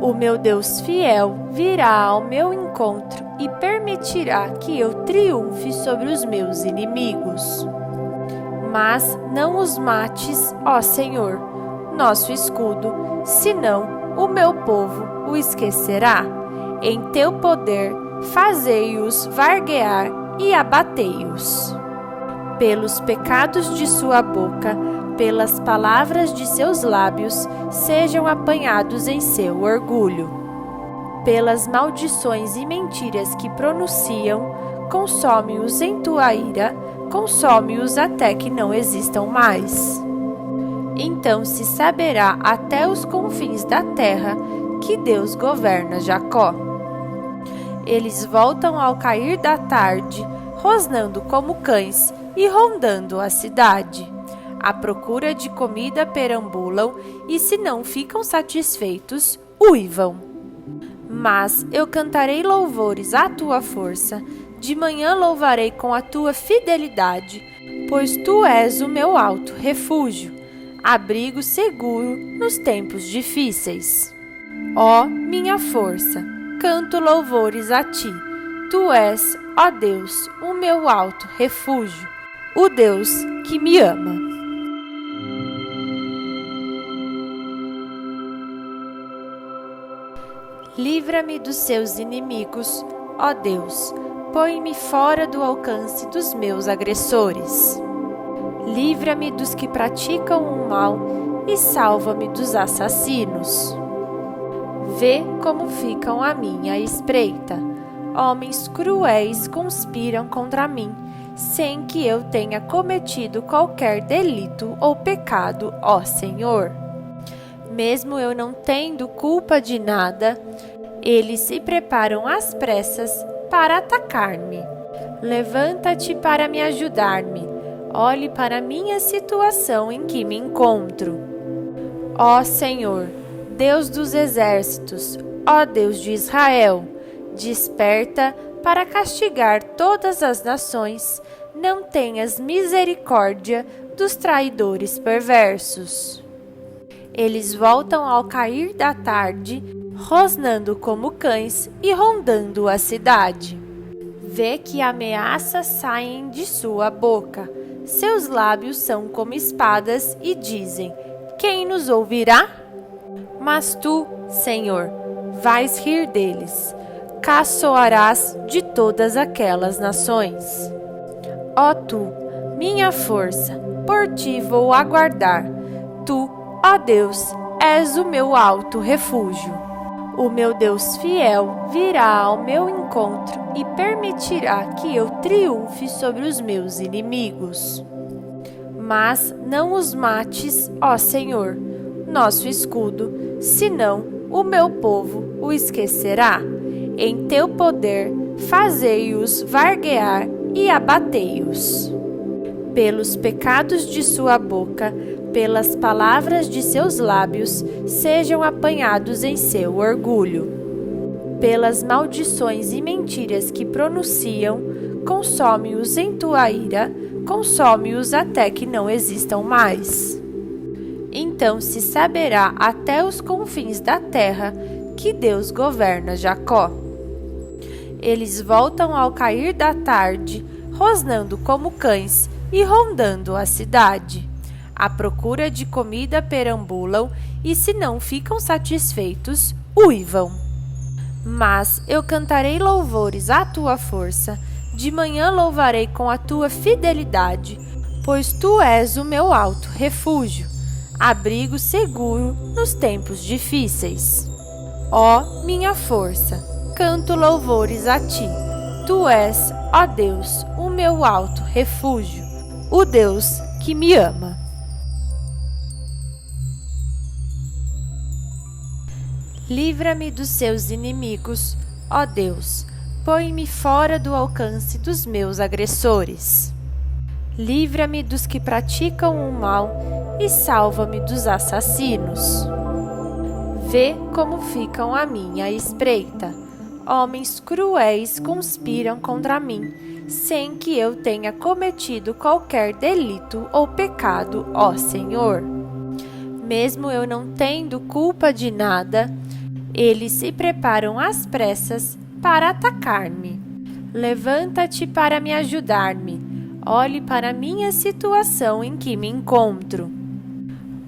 A: O meu Deus fiel virá ao meu encontro e permitirá que eu triunfe sobre os meus inimigos. Mas não os mates, ó Senhor, nosso escudo, senão o meu povo o esquecerá. Em teu poder, fazei-os varguear e abatei-os. Pelos pecados de sua boca, pelas palavras de seus lábios, sejam apanhados em seu orgulho. Pelas maldições e mentiras que pronunciam, consome-os em tua ira, consome-os até que não existam mais. Então se saberá até os confins da terra que Deus governa Jacó. Eles voltam ao cair da tarde, rosnando como cães e rondando a cidade. À procura de comida perambulam e, se não ficam satisfeitos, uivam. Mas eu cantarei louvores à tua força, de manhã louvarei com a tua fidelidade, pois tu és o meu alto refúgio, abrigo seguro nos tempos difíceis. Ó minha força, canto louvores a ti. Tu és, ó Deus, o meu alto refúgio, o Deus que me ama. Livra-me dos seus inimigos, ó Deus, põe-me fora do alcance dos meus agressores. Livra-me dos que praticam o mal e salva-me dos assassinos. Vê como ficam à minha espreita. homens cruéis conspiram contra mim, sem que eu tenha cometido qualquer delito ou pecado, ó Senhor. Mesmo eu não tendo culpa de nada, eles se preparam às pressas para atacar-me. Levanta-te para me ajudar-me. Olhe para a minha situação em que me encontro. Ó Senhor, Deus dos exércitos, ó Deus de Israel, desperta para castigar todas as nações. Não tenhas misericórdia dos traidores perversos. Eles voltam ao cair da tarde, rosnando como cães e rondando a cidade. Vê que ameaças saem de sua boca. Seus lábios são como espadas e dizem: quem nos ouvirá? Mas tu, Senhor, vais rir deles. Caçoarás de todas aquelas nações. Ó tu, minha força, por ti vou aguardar. Tu, ó Deus, és o meu alto refúgio. O meu Deus fiel virá ao meu encontro e permitirá que eu triunfe sobre os meus inimigos. Mas não os mates, ó Senhor, nosso escudo, senão o meu povo o esquecerá. Em teu poder, fazei-os varguear e abatei-os. Pelos pecados de sua boca, pelas palavras de seus lábios, sejam apanhados em seu orgulho. Pelas maldições e mentiras que pronunciam, consome-os em tua ira, consome-os até que não existam mais. Então se saberá até os confins da terra que Deus governa Jacó. Eles voltam ao cair da tarde, rosnando como cães e rondando a cidade. À procura de comida perambulam e, se não ficam satisfeitos, uivam. Mas eu cantarei louvores à tua força, de manhã louvarei com a tua fidelidade, pois tu és o meu alto refúgio, abrigo seguro nos tempos difíceis. Ó minha força, canto louvores a ti. Tu és, ó Deus, o meu alto refúgio, o Deus que me ama. Livra-me dos seus inimigos, ó Deus, põe-me fora do alcance dos meus agressores. Livra-me dos que praticam o mal e salva-me dos assassinos. Vê como ficam à minha espreita. Homens cruéis conspiram contra mim, sem que eu tenha cometido qualquer delito ou pecado, ó Senhor. Mesmo eu não tendo culpa de nada, eles se preparam às pressas para atacar-me. Levanta-te para me ajudar-me. Olhe para a minha situação em que me encontro.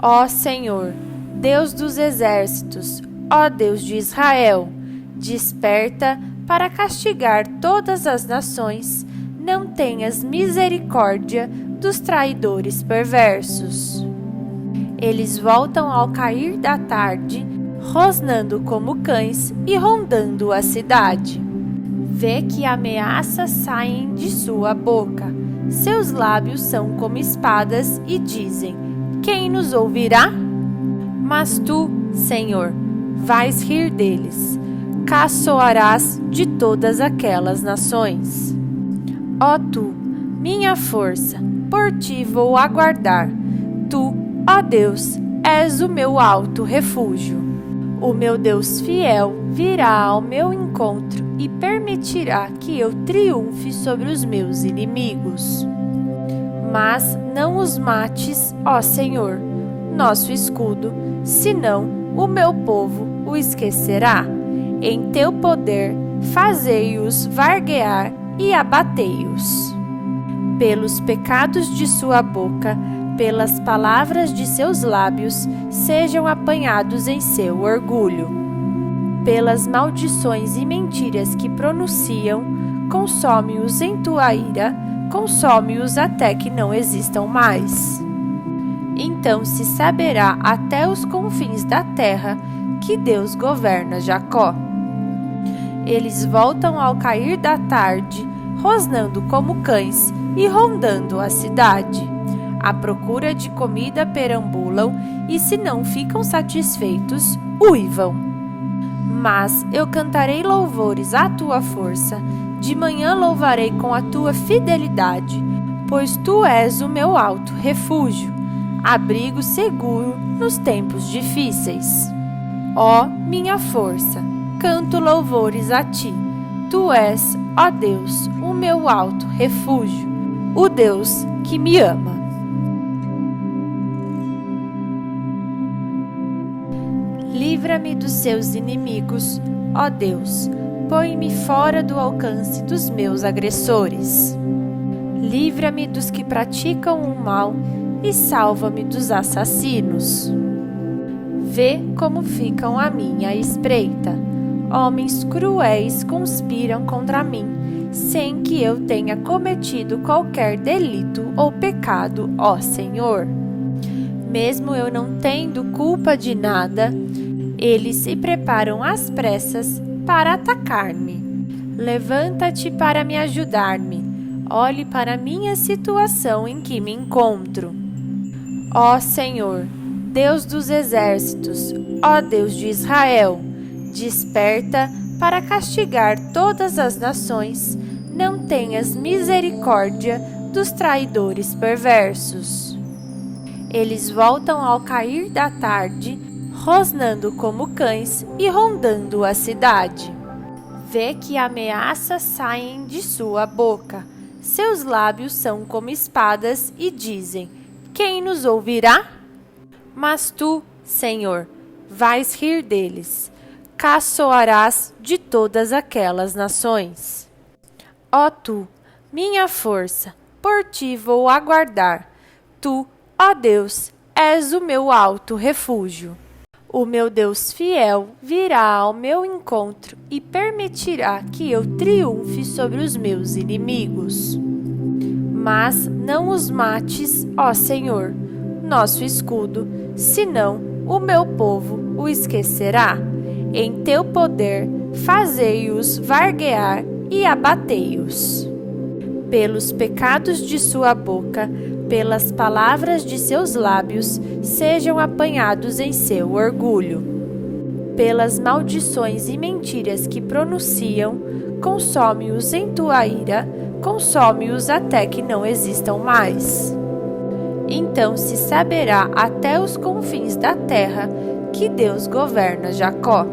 A: Ó Senhor, Deus dos exércitos, ó Deus de Israel, desperta para castigar todas as nações. Não tenhas misericórdia dos traidores perversos. Eles voltam ao cair da tarde, rosnando como cães e rondando a cidade. Vê que ameaças saem de sua boca. Seus lábios são como espadas e dizem: quem nos ouvirá? Mas tu, Senhor, vais rir deles. Caçoarás de todas aquelas nações. Ó tu, minha força, por ti vou aguardar. Tu, ó Deus, és o meu alto refúgio. O meu Deus fiel virá ao meu encontro e permitirá que eu triunfe sobre os meus inimigos. Mas não os mates, ó Senhor, nosso escudo, senão o meu povo o esquecerá. Em teu poder, fazei-os varguear e abatei-os. Pelos pecados de sua boca, pelas palavras de seus lábios, sejam apanhados em seu orgulho. Pelas maldições e mentiras que pronunciam, consome-os em tua ira, consome-os até que não existam mais. Então se saberá até os confins da terra que Deus governa Jacó. Eles voltam ao cair da tarde, rosnando como cães e rondando a cidade. À procura de comida perambulam e, se não ficam satisfeitos, uivam. Mas eu cantarei louvores à tua força, de manhã louvarei com a tua fidelidade, pois tu és o meu alto refúgio, abrigo seguro nos tempos difíceis. Ó minha força, canto louvores a ti. Tu és, ó Deus, o meu alto refúgio, o Deus que me ama. Livra-me dos seus inimigos, ó Deus, põe-me fora do alcance dos meus agressores. Livra-me dos que praticam o mal e salva-me dos assassinos. Vê como ficam à minha espreita. Homens cruéis conspiram contra mim, sem que eu tenha cometido qualquer delito ou pecado, ó Senhor. Mesmo eu não tendo culpa de nada, eles se preparam às pressas para atacar-me. Levanta-te para me ajudar-me. Olhe para a minha situação em que me encontro. Ó Senhor, Deus dos exércitos, ó Deus de Israel, desperta para castigar todas as nações. Não tenhas misericórdia dos traidores perversos. Eles voltam ao cair da tarde, rosnando como cães e rondando a cidade. Vê que ameaças saem de sua boca. Seus lábios são como espadas e dizem: quem nos ouvirá? Mas tu, Senhor, vais rir deles. Caçoarás de todas aquelas nações. Ó tu, minha força, por ti vou aguardar. Tu, ó Deus, és o meu alto refúgio. O meu Deus fiel virá ao meu encontro e permitirá que eu triunfe sobre os meus inimigos. Mas não os mates, ó Senhor, nosso escudo, senão o meu povo o esquecerá. Em teu poder, fazei-os varguear e abatei-os. Pelos pecados de sua boca, pelas palavras de seus lábios, sejam apanhados em seu orgulho. Pelas maldições e mentiras que pronunciam, consome-os em tua ira, consome-os até que não existam mais. Então se saberá até os confins da terra que Deus governa Jacó.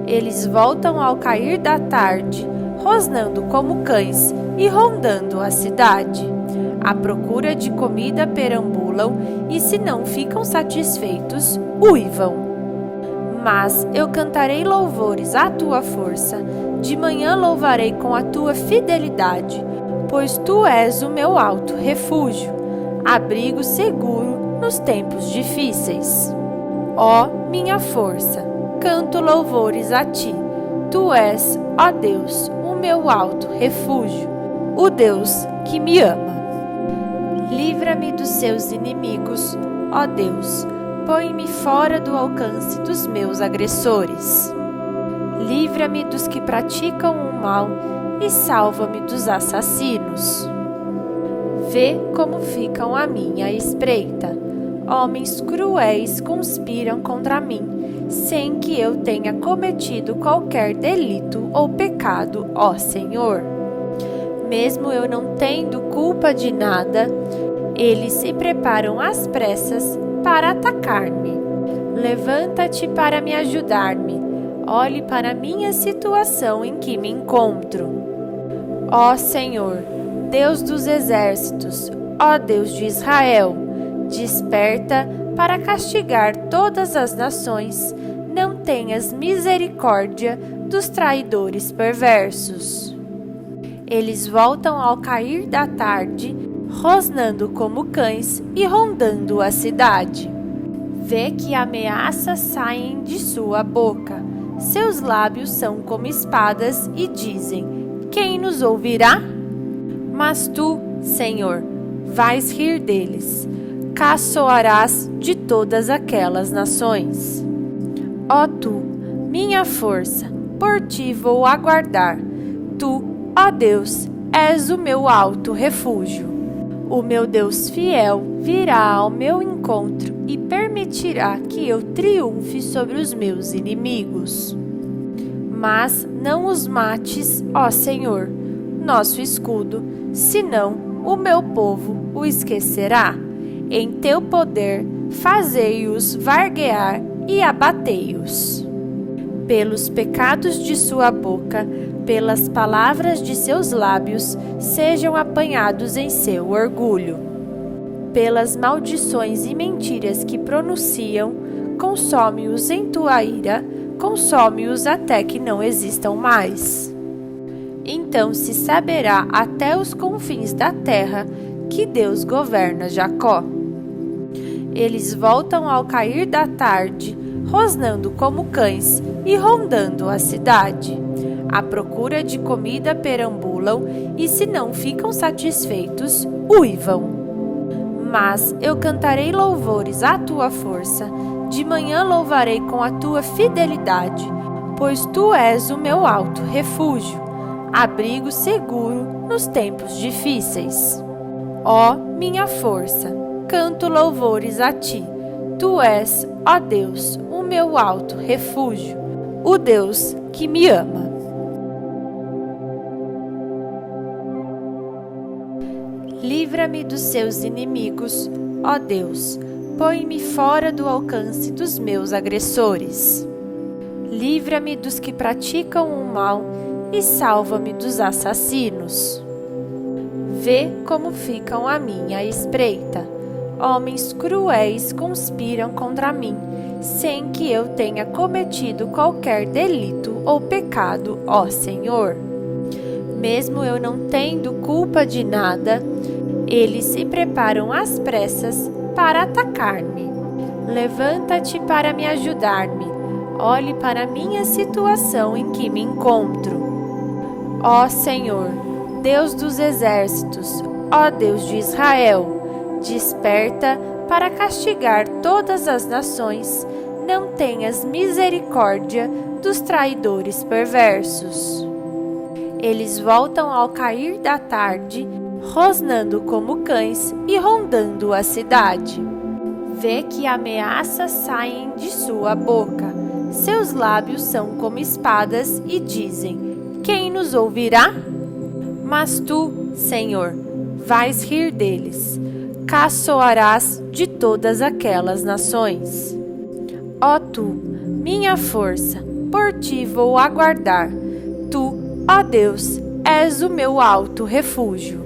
A: Eles voltam ao cair da tarde, rosnando como cães e rondando a cidade. À procura de comida perambulam e, se não ficam satisfeitos, uivam. Mas eu cantarei louvores à tua força, de manhã louvarei com a tua fidelidade, pois tu és o meu alto refúgio, abrigo seguro nos tempos difíceis. Ó minha força, canto louvores a ti. Tu és, ó Deus, o meu alto refúgio, o Deus que me ama. Livra-me dos seus inimigos, ó Deus, põe-me fora do alcance dos meus agressores. Livra-me dos que praticam o mal e salva-me dos assassinos. Vê como ficam à minha espreita. Homens cruéis conspiram contra mim, sem que eu tenha cometido qualquer delito ou pecado, ó Senhor. Mesmo eu não tendo culpa de nada, eles se preparam às pressas para atacar-me. Levanta-te para me ajudar-me. Olhe para a minha situação em que me encontro. Ó Senhor, Deus dos exércitos, ó Deus de Israel, desperta para castigar todas as nações. Não tenhas misericórdia dos traidores perversos. Eles voltam ao cair da tarde, rosnando como cães e rondando a cidade. Vê que ameaças saem de sua boca. Seus lábios são como espadas e dizem: quem nos ouvirá? Mas tu, Senhor, vais rir deles. Caçoarás de todas aquelas nações. Ó tu, minha força, por ti vou aguardar. Tu, ó Deus, és o meu alto refúgio. O meu Deus fiel virá ao meu encontro e permitirá que eu triunfe sobre os meus inimigos. Mas não os mates, ó Senhor, nosso escudo, senão o meu povo o esquecerá. Em teu poder, fazei-os varguear e abatei-os. Pelos pecados de sua boca, pelas palavras de seus lábios, sejam apanhados em seu orgulho. Pelas maldições e mentiras que pronunciam, consome-os em tua ira, consome-os até que não existam mais. Então se saberá até os confins da terra que Deus governa Jacó. Eles voltam ao cair da tarde, rosnando como cães e rondando a cidade. À procura de comida perambulam e, se não ficam satisfeitos, uivam. Mas eu cantarei louvores à tua força, de manhã louvarei com a tua fidelidade, pois tu és o meu alto refúgio, abrigo seguro nos tempos difíceis. Ó minha força, canto louvores a ti. Tu és, ó Deus, o meu alto refúgio, o Deus que me ama. Livra-me dos seus inimigos, ó Deus, põe-me fora do alcance dos meus agressores. Livra-me dos que praticam o mal e salva-me dos assassinos. Vê como ficam à minha espreita. Homens cruéis conspiram contra mim, sem que eu tenha cometido qualquer delito ou pecado, ó Senhor. Mesmo eu não tendo culpa de nada, eles se preparam às pressas para atacar-me. Levanta-te para me ajudar-me. Olhe para a minha situação em que me encontro. Ó Senhor, Deus dos exércitos, ó Deus de Israel, desperta para castigar todas as nações. Não tenhas misericórdia dos traidores perversos. Eles voltam ao cair da tarde, rosnando como cães e rondando a cidade. Vê que ameaças saem de sua boca. Seus lábios são como espadas e dizem: quem nos ouvirá? Mas tu, Senhor, vais rir deles. Caçoarás de todas aquelas nações. Ó tu, minha força, por ti vou aguardar. Tu, ó Deus, és o meu alto refúgio.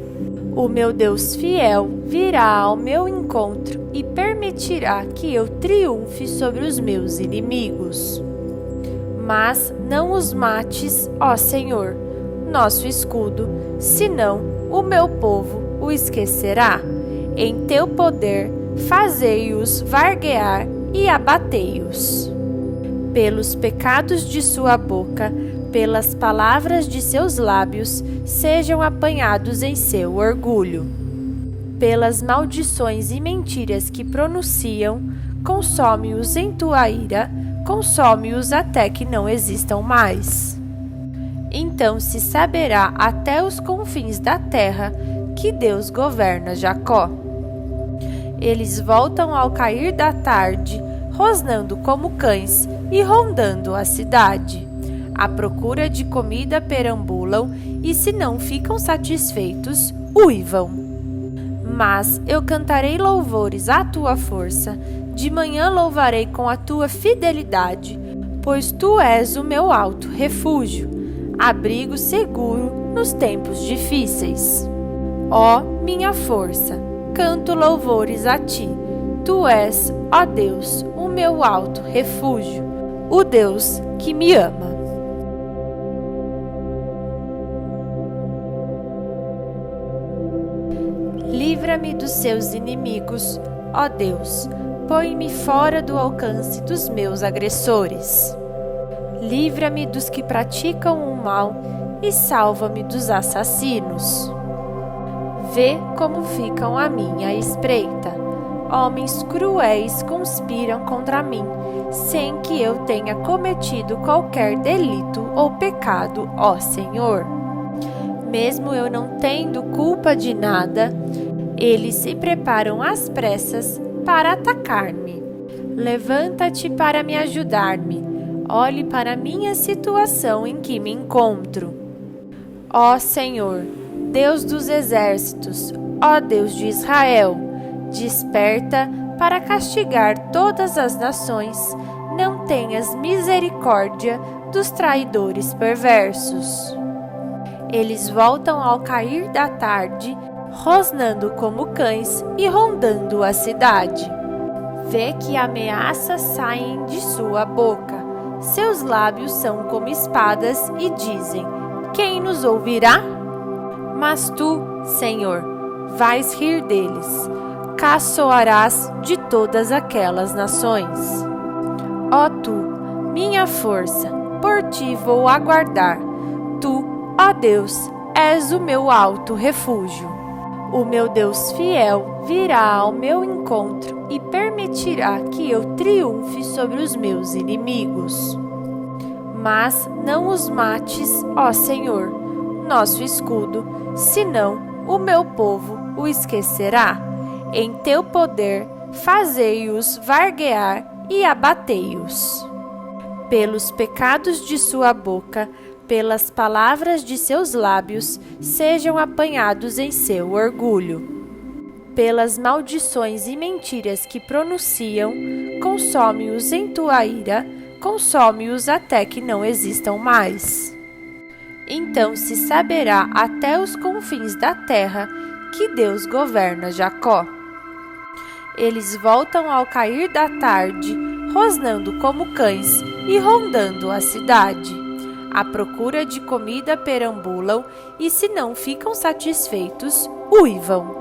A: O meu Deus fiel virá ao meu encontro e permitirá que eu triunfe sobre os meus inimigos. Mas não os mates, ó Senhor, nosso escudo, senão o meu povo o esquecerá. Em teu poder, fazei-os varguear e abatei-os. Pelos pecados de sua boca, pelas palavras de seus lábios, sejam apanhados em seu orgulho. Pelas maldições e mentiras que pronunciam, consome-os em tua ira, consome-os até que não existam mais. Então se saberá até os confins da terra que Deus governa Jacó. Eles voltam ao cair da tarde, rosnando como cães e rondando a cidade. À procura de comida perambulam e, se não ficam satisfeitos, uivam. Mas eu cantarei louvores à tua força, de manhã louvarei com a tua fidelidade, pois tu és o meu alto refúgio, abrigo seguro nos tempos difíceis. Ó minha força, canto louvores a ti. Tu és, ó Deus, o meu alto refúgio, o Deus que me ama. Livra-me dos seus inimigos, ó Deus, põe-me fora do alcance dos meus agressores. Livra-me dos que praticam o mal e salva-me dos assassinos. Vê como ficam à minha espreita. Homens cruéis conspiram contra mim, sem que eu tenha cometido qualquer delito ou pecado, ó Senhor. Mesmo eu não tendo culpa de nada, eles se preparam às pressas para atacar-me. Levanta-te para me ajudar-me. Olhe para a minha situação em que me encontro. Ó Senhor, Deus dos exércitos, ó Deus de Israel, desperta para castigar todas as nações. Não tenhas misericórdia dos traidores perversos. Eles voltam ao cair da tarde, rosnando como cães e rondando a cidade. Vê que ameaças saem de sua boca. Seus lábios são como espadas e dizem: quem nos ouvirá? Mas tu, Senhor, vais rir deles. Caçoarás de todas aquelas nações. Ó tu, minha força, por ti vou aguardar. Tu, ó Deus, és o meu alto refúgio. O meu Deus fiel virá ao meu encontro e permitirá que eu triunfe sobre os meus inimigos. Mas não os mates, ó Senhor, nosso escudo, senão o meu povo o esquecerá. Em teu poder, fazei-os varguear e abatei-os. Pelos pecados de sua boca, pelas palavras de seus lábios, sejam apanhados em seu orgulho. Pelas maldições e mentiras que pronunciam, consome-os em tua ira, consome-os até que não existam mais. Então se saberá até os confins da terra que Deus governa Jacó. Eles voltam ao cair da tarde, rosnando como cães e rondando a cidade. À procura de comida perambulam e, se não ficam satisfeitos, uivam.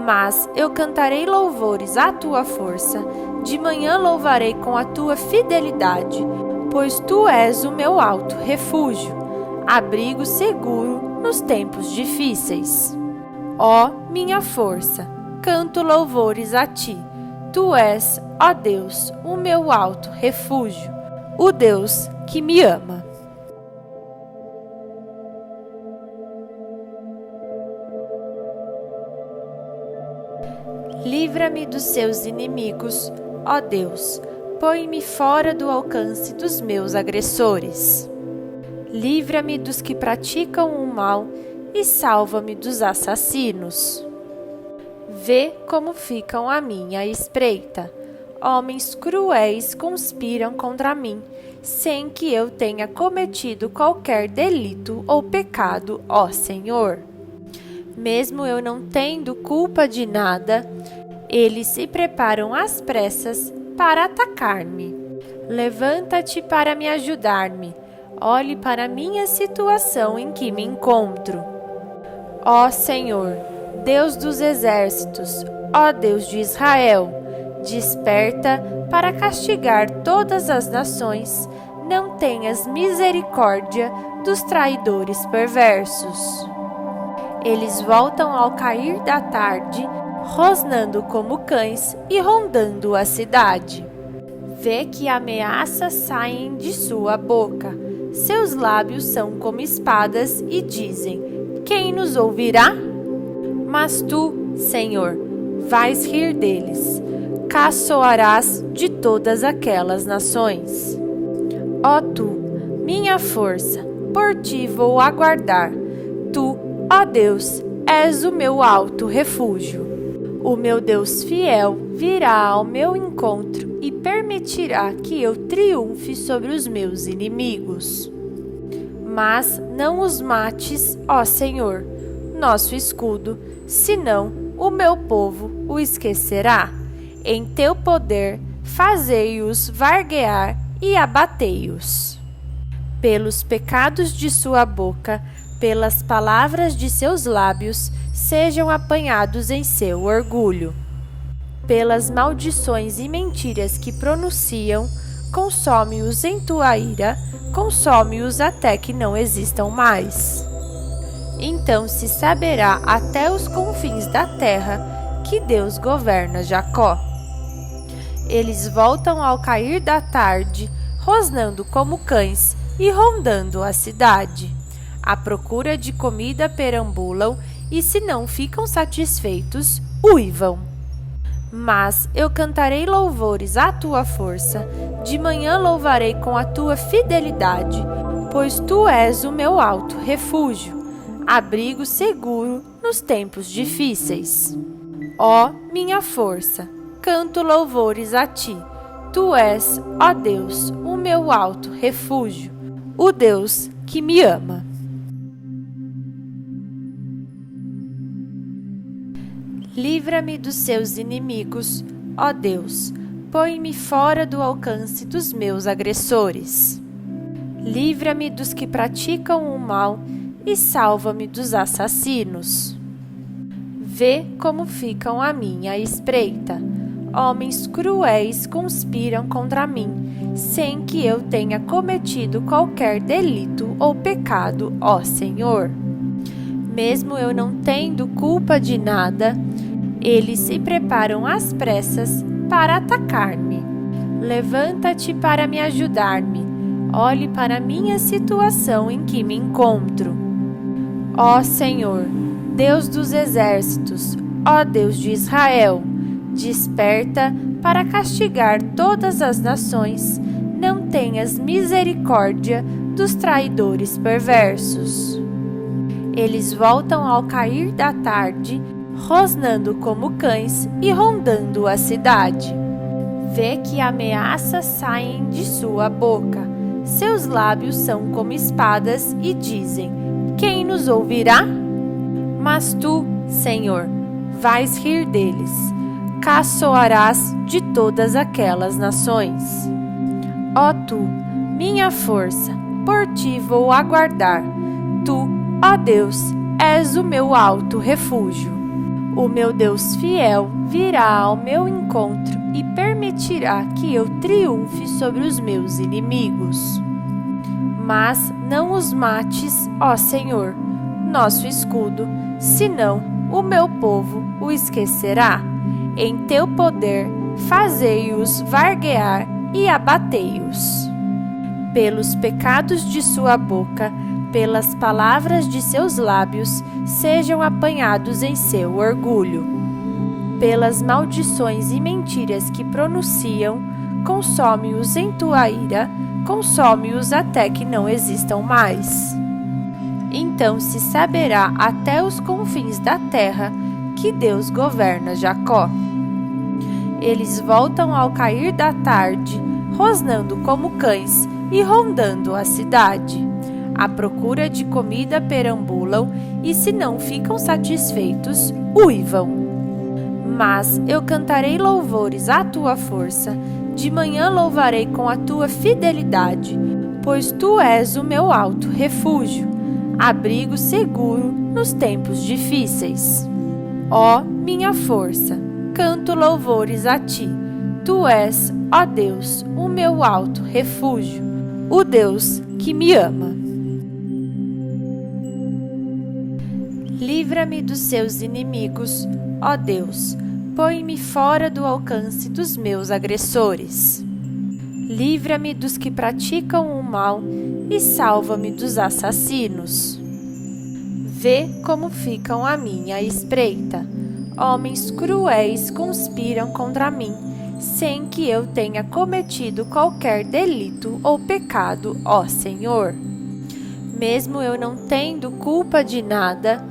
A: Mas eu cantarei louvores à tua força, de manhã louvarei com a tua fidelidade, pois tu és o meu alto refúgio, abrigo seguro nos tempos difíceis. Ó minha força, canto louvores a ti, tu és, ó Deus, o meu alto refúgio, o Deus que me ama. Livra-me dos seus inimigos, ó Deus, põe-me fora do alcance dos meus agressores. Livra-me dos que praticam o mal e salva-me dos assassinos. Vê como ficam à minha espreita. Homens cruéis conspiram contra mim, sem que eu tenha cometido qualquer delito ou pecado, ó Senhor. Mesmo eu não tendo culpa de nada, eles se preparam às pressas para atacar-me. Levanta-te para me ajudar-me. Olhe para a minha situação em que me encontro. Ó Senhor, Deus dos exércitos, ó Deus de Israel, desperta para castigar todas as nações. Não tenhas misericórdia dos traidores perversos. Eles voltam ao cair da tarde, rosnando como cães e rondando a cidade. Vê que ameaças saem de sua boca. Seus lábios são como espadas e dizem: quem nos ouvirá? Mas tu, Senhor, vais rir deles. Caçoarás de todas aquelas nações. Ó tu, minha força, por ti vou aguardar. Tu, ó Deus, és o meu alto refúgio. O meu Deus fiel virá ao meu encontro e permitirá que eu triunfe sobre os meus inimigos. Mas não os mates, ó Senhor, nosso escudo, senão o meu povo o esquecerá. Em teu poder, fazei-os varguear e abatei-os. Pelos pecados de sua boca, pelas palavras de seus lábios, sejam apanhados em seu orgulho. Pelas maldições e mentiras que pronunciam, consome-os em tua ira, consome-os até que não existam mais. Então se saberá até os confins da terra que Deus governa Jacó. Eles voltam ao cair da tarde, rosnando como cães e rondando a cidade. À procura de comida perambulam e, se não ficam satisfeitos, uivam. Mas eu cantarei louvores à tua força, de manhã louvarei com a tua fidelidade, pois tu és o meu alto refúgio, abrigo seguro nos tempos difíceis. Ó minha força, canto louvores a ti, tu és, ó Deus, o meu alto refúgio, o Deus que me ama. Livra-me dos seus inimigos, ó Deus, põe-me fora do alcance dos meus agressores. Livra-me dos que praticam o mal e salva-me dos assassinos. Vê como ficam à minha espreita. Homens cruéis conspiram contra mim, sem que eu tenha cometido qualquer delito ou pecado, ó Senhor. Mesmo eu não tendo culpa de nada, eles se preparam às pressas para atacar-me. Levanta-te para me ajudar-me. Olhe para a minha situação em que me encontro. Ó Senhor, Deus dos exércitos, ó Deus de Israel, desperta para castigar todas as nações. Não tenhas misericórdia dos traidores perversos. Eles voltam ao cair da tarde, rosnando como cães e rondando a cidade. Vê que ameaças saem de sua boca. Seus lábios são como espadas e dizem: quem nos ouvirá? Mas tu, Senhor, vais rir deles. Caçoarás de todas aquelas nações. Ó tu, minha força, por ti vou aguardar. Tu, ó Deus, és o meu alto refúgio. O meu Deus fiel virá ao meu encontro e permitirá que eu triunfe sobre os meus inimigos. Mas não os mates, ó Senhor, nosso escudo, senão o meu povo o esquecerá. Em teu poder, fazei-os varguear e abatei-os. Pelos pecados de sua boca, pelas palavras de seus lábios, sejam apanhados em seu orgulho. Pelas maldições e mentiras que pronunciam, consome-os em tua ira, consome-os até que não existam mais. Então se saberá até os confins da terra que Deus governa Jacó. Eles voltam ao cair da tarde, rosnando como cães e rondando a cidade. À procura de comida perambulam e, se não ficam satisfeitos, uivam. Mas eu cantarei louvores à tua força, de manhã louvarei com a tua fidelidade, pois tu és o meu alto refúgio, abrigo seguro nos tempos difíceis. Ó minha força, canto louvores a ti, tu és, ó Deus, o meu alto refúgio, o Deus que me ama. Livra-me dos seus inimigos, ó Deus, põe-me fora do alcance dos meus agressores. Livra-me dos que praticam o mal e salva-me dos assassinos. Vê como ficam à minha espreita. Homens cruéis conspiram contra mim, sem que eu tenha cometido qualquer delito ou pecado, ó Senhor. Mesmo eu não tendo culpa de nada,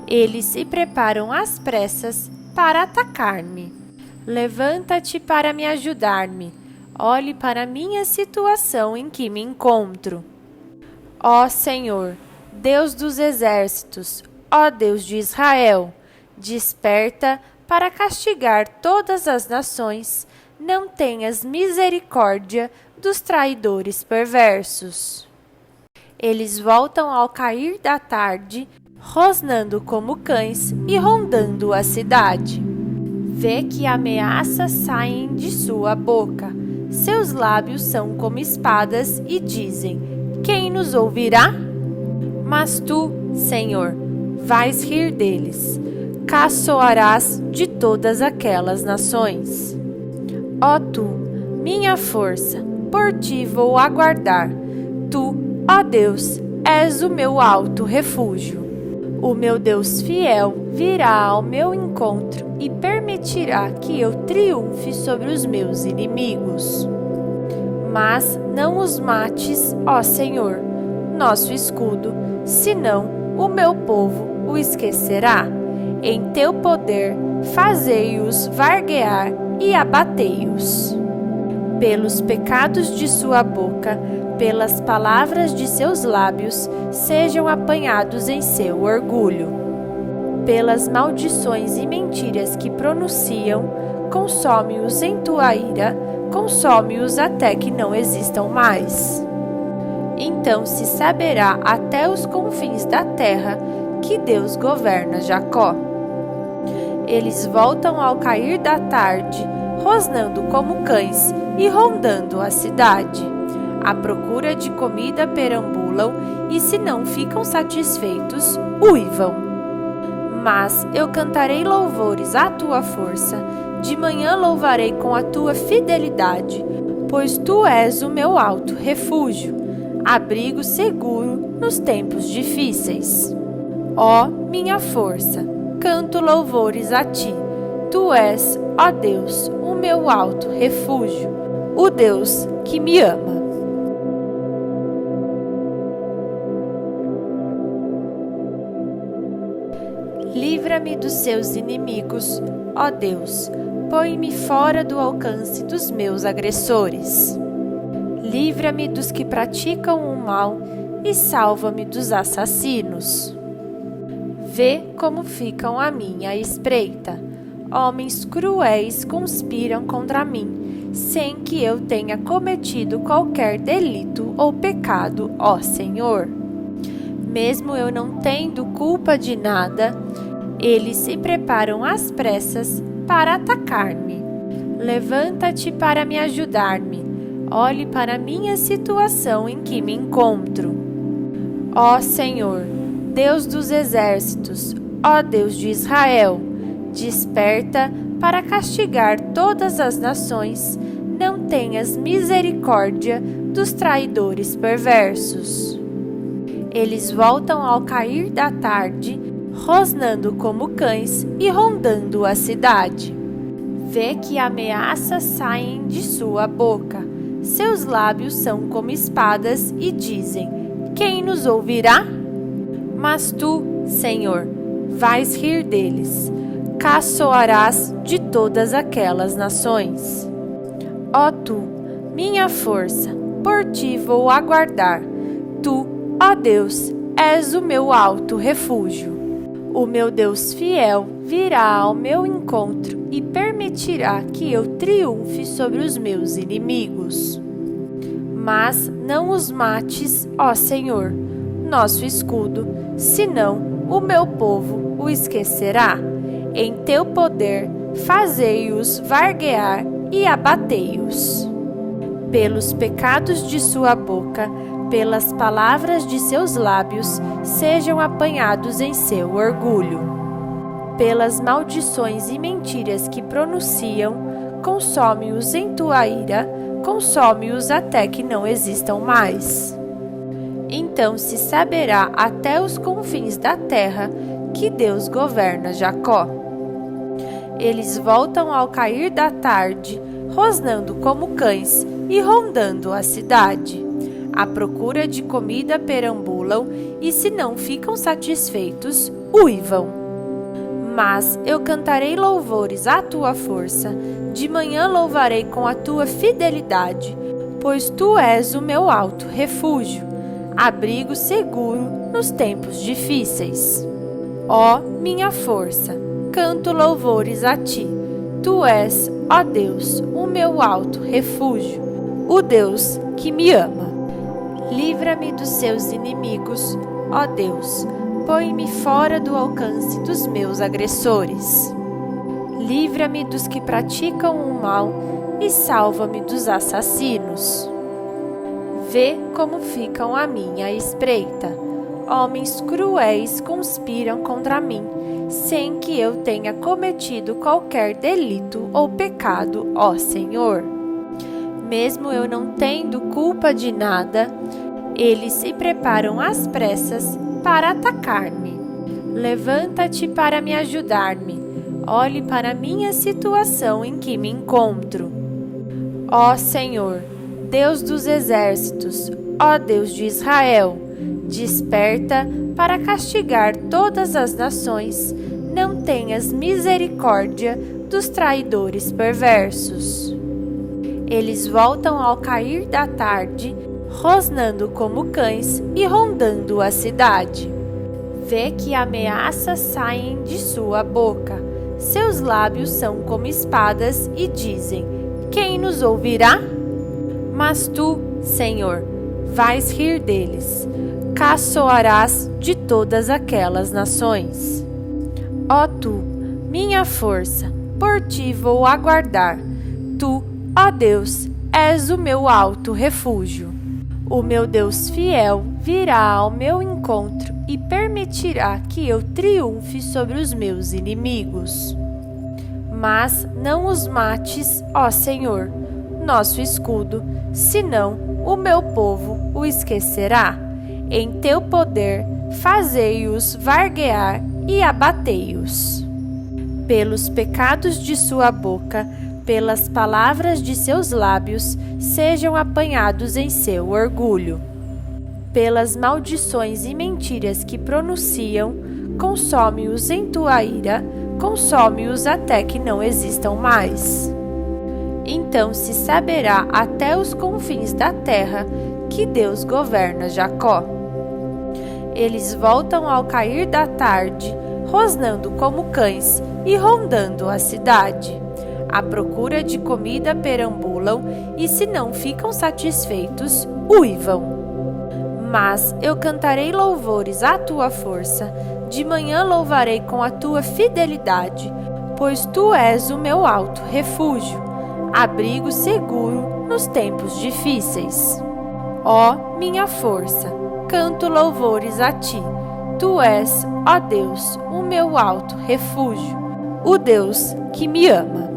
A: eles se preparam às pressas para atacar-me. Levanta-te para me ajudar-me. Olhe para a minha situação em que me encontro. Ó Senhor, Deus dos exércitos, ó Deus de Israel, desperta para castigar todas as nações. Não tenhas misericórdia dos traidores perversos. Eles voltam ao cair da tarde, rosnando como cães e rondando a cidade. Vê que ameaças saem de sua boca. Seus lábios são como espadas e dizem: quem nos ouvirá? Mas tu, Senhor, vais rir deles. Caçoarás de todas aquelas nações. Ó Tu, minha força, por Ti vou aguardar. Tu, ó Deus, és o meu alto refúgio. O meu Deus fiel virá ao meu encontro e permitirá que eu triunfe sobre os meus inimigos. Mas não os mates, ó Senhor, nosso escudo, senão o meu povo o esquecerá. Em teu poder, fazei-os varguear e abatei-os. Pelos pecados de sua boca, pelas palavras de seus lábios, sejam apanhados em seu orgulho. Pelas maldições e mentiras que pronunciam, consome-os em tua ira, consome-os até que não existam mais. Então se saberá até os confins da terra que Deus governa Jacó. Eles voltam ao cair da tarde, rosnando como cães e rondando a cidade. À procura de comida perambulam e, se não ficam satisfeitos, uivam. Mas eu cantarei louvores à tua força, de manhã louvarei com a tua fidelidade, pois tu és o meu alto refúgio, abrigo seguro nos tempos difíceis. Ó minha força, canto louvores a ti. Tu és, ó Deus, o meu alto refúgio, o Deus que me ama. Livra-me dos seus inimigos, ó Deus, põe-me fora do alcance dos meus agressores. Livra-me dos que praticam o mal e salva-me dos assassinos. Vê como ficam à minha espreita. Homens cruéis conspiram contra mim, sem que eu tenha cometido qualquer delito ou pecado, ó Senhor. Mesmo eu não tendo culpa de nada, eles se preparam às pressas para atacar-me. Levanta-te para me ajudar-me. Olhe para a minha situação em que me encontro. Ó Senhor, Deus dos exércitos, ó Deus de Israel, desperta para castigar todas as nações. Não tenhas misericórdia dos traidores perversos. Eles voltam ao cair da tarde, rosnando como cães e rondando a cidade. Vê que ameaças saem de sua boca. Seus lábios são como espadas e dizem: quem nos ouvirá? Mas tu, Senhor, vais rir deles, caçoarás de todas aquelas nações. Ó tu, minha força, por ti vou aguardar. Tu, ó Deus, és o meu alto refúgio. O meu Deus fiel virá ao meu encontro e permitirá que eu triunfe sobre os meus inimigos. Mas não os mates, ó Senhor, nosso escudo, senão o meu povo o esquecerá. Em teu poder, fazei-os varguear e abatei-os. Pelos pecados de sua boca, pelas palavras de seus lábios, sejam apanhados em seu orgulho. Pelas maldições e mentiras que pronunciam, consome-os em tua ira, consome-os até que não existam mais. Então se saberá até os confins da terra que Deus governa Jacó. Eles voltam ao cair da tarde, rosnando como cães e rondando a cidade. À procura de comida perambulam e, se não ficam satisfeitos, uivam. Mas eu cantarei louvores à tua força, de manhã louvarei com a tua fidelidade, pois tu és o meu alto refúgio, abrigo seguro nos tempos difíceis. Ó minha força, canto louvores a ti. Tu és, ó Deus, o meu alto refúgio, o Deus que me ama. Livra-me dos seus inimigos, ó Deus, põe-me fora do alcance dos meus agressores. Livra-me dos que praticam o mal e salva-me dos assassinos. Vê como ficam à minha espreita. homens cruéis conspiram contra mim, sem que eu tenha cometido qualquer delito ou pecado, ó Senhor. Mesmo eu não tendo culpa de nada, eles se preparam às pressas para atacar-me. Levanta-te para me ajudar-me. Olhe para a minha situação em que me encontro. Ó Senhor, Deus dos exércitos, ó Deus de Israel, desperta para castigar todas as nações. Não tenhas misericórdia dos traidores perversos. Eles voltam ao cair da tarde, rosnando como cães e rondando a cidade. Vê que ameaças saem de sua boca. Seus lábios são como espadas e dizem: quem nos ouvirá? Mas tu, Senhor, vais rir deles. Caçoarás de todas aquelas nações. Ó tu, minha força, por ti vou aguardar. Tu, ó Deus, és o meu alto refúgio. O meu Deus fiel virá ao meu encontro e permitirá que eu triunfe sobre os meus inimigos. Mas não os mates, ó Senhor, nosso escudo, senão o meu povo o esquecerá. Em teu poder fazei-os varguear e abatei-os. Pelos pecados de sua boca, pelas palavras de seus lábios, sejam apanhados em seu orgulho. Pelas maldições e mentiras que pronunciam, consome-os em tua ira, consome-os até que não existam mais. Então se saberá até os confins da terra que Deus governa Jacó. Eles voltam ao cair da tarde, rosnando como cães e rondando a cidade. À procura de comida perambulam e, se não ficam satisfeitos, uivam. Mas eu cantarei louvores à tua força, de manhã louvarei com a tua fidelidade, pois tu és o meu alto refúgio, abrigo seguro nos tempos difíceis. Ó minha força, canto louvores a ti. Tu és, ó Deus, o meu alto refúgio, o Deus que me ama.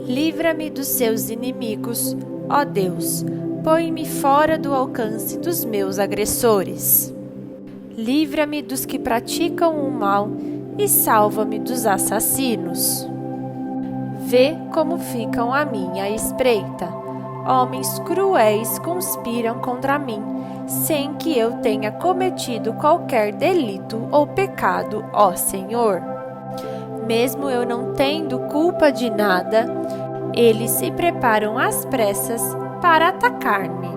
A: Livra-me dos seus inimigos, ó Deus, põe-me fora do alcance dos meus agressores. Livra-me dos que praticam o mal e salva-me dos assassinos. Vê como ficam à minha espreita. Homens cruéis conspiram contra mim, sem que eu tenha cometido qualquer delito ou pecado, ó Senhor. Mesmo eu não tendo culpa de nada, eles se preparam às pressas para atacar-me.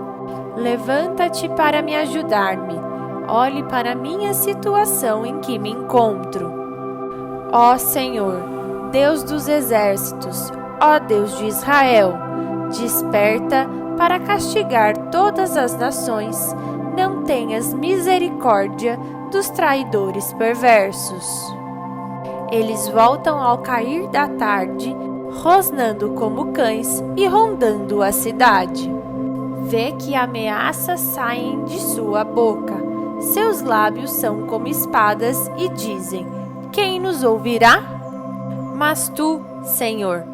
A: Levanta-te para me ajudar-me. Olhe para a minha situação em que me encontro. Ó Senhor, Deus dos exércitos, ó Deus de Israel, desperta para castigar todas as nações. Não tenhas misericórdia dos traidores perversos. Eles voltam ao cair da tarde, rosnando como cães e rondando a cidade. Vê que ameaças saem de sua boca. Seus lábios são como espadas e dizem: quem nos ouvirá? Mas tu, Senhor,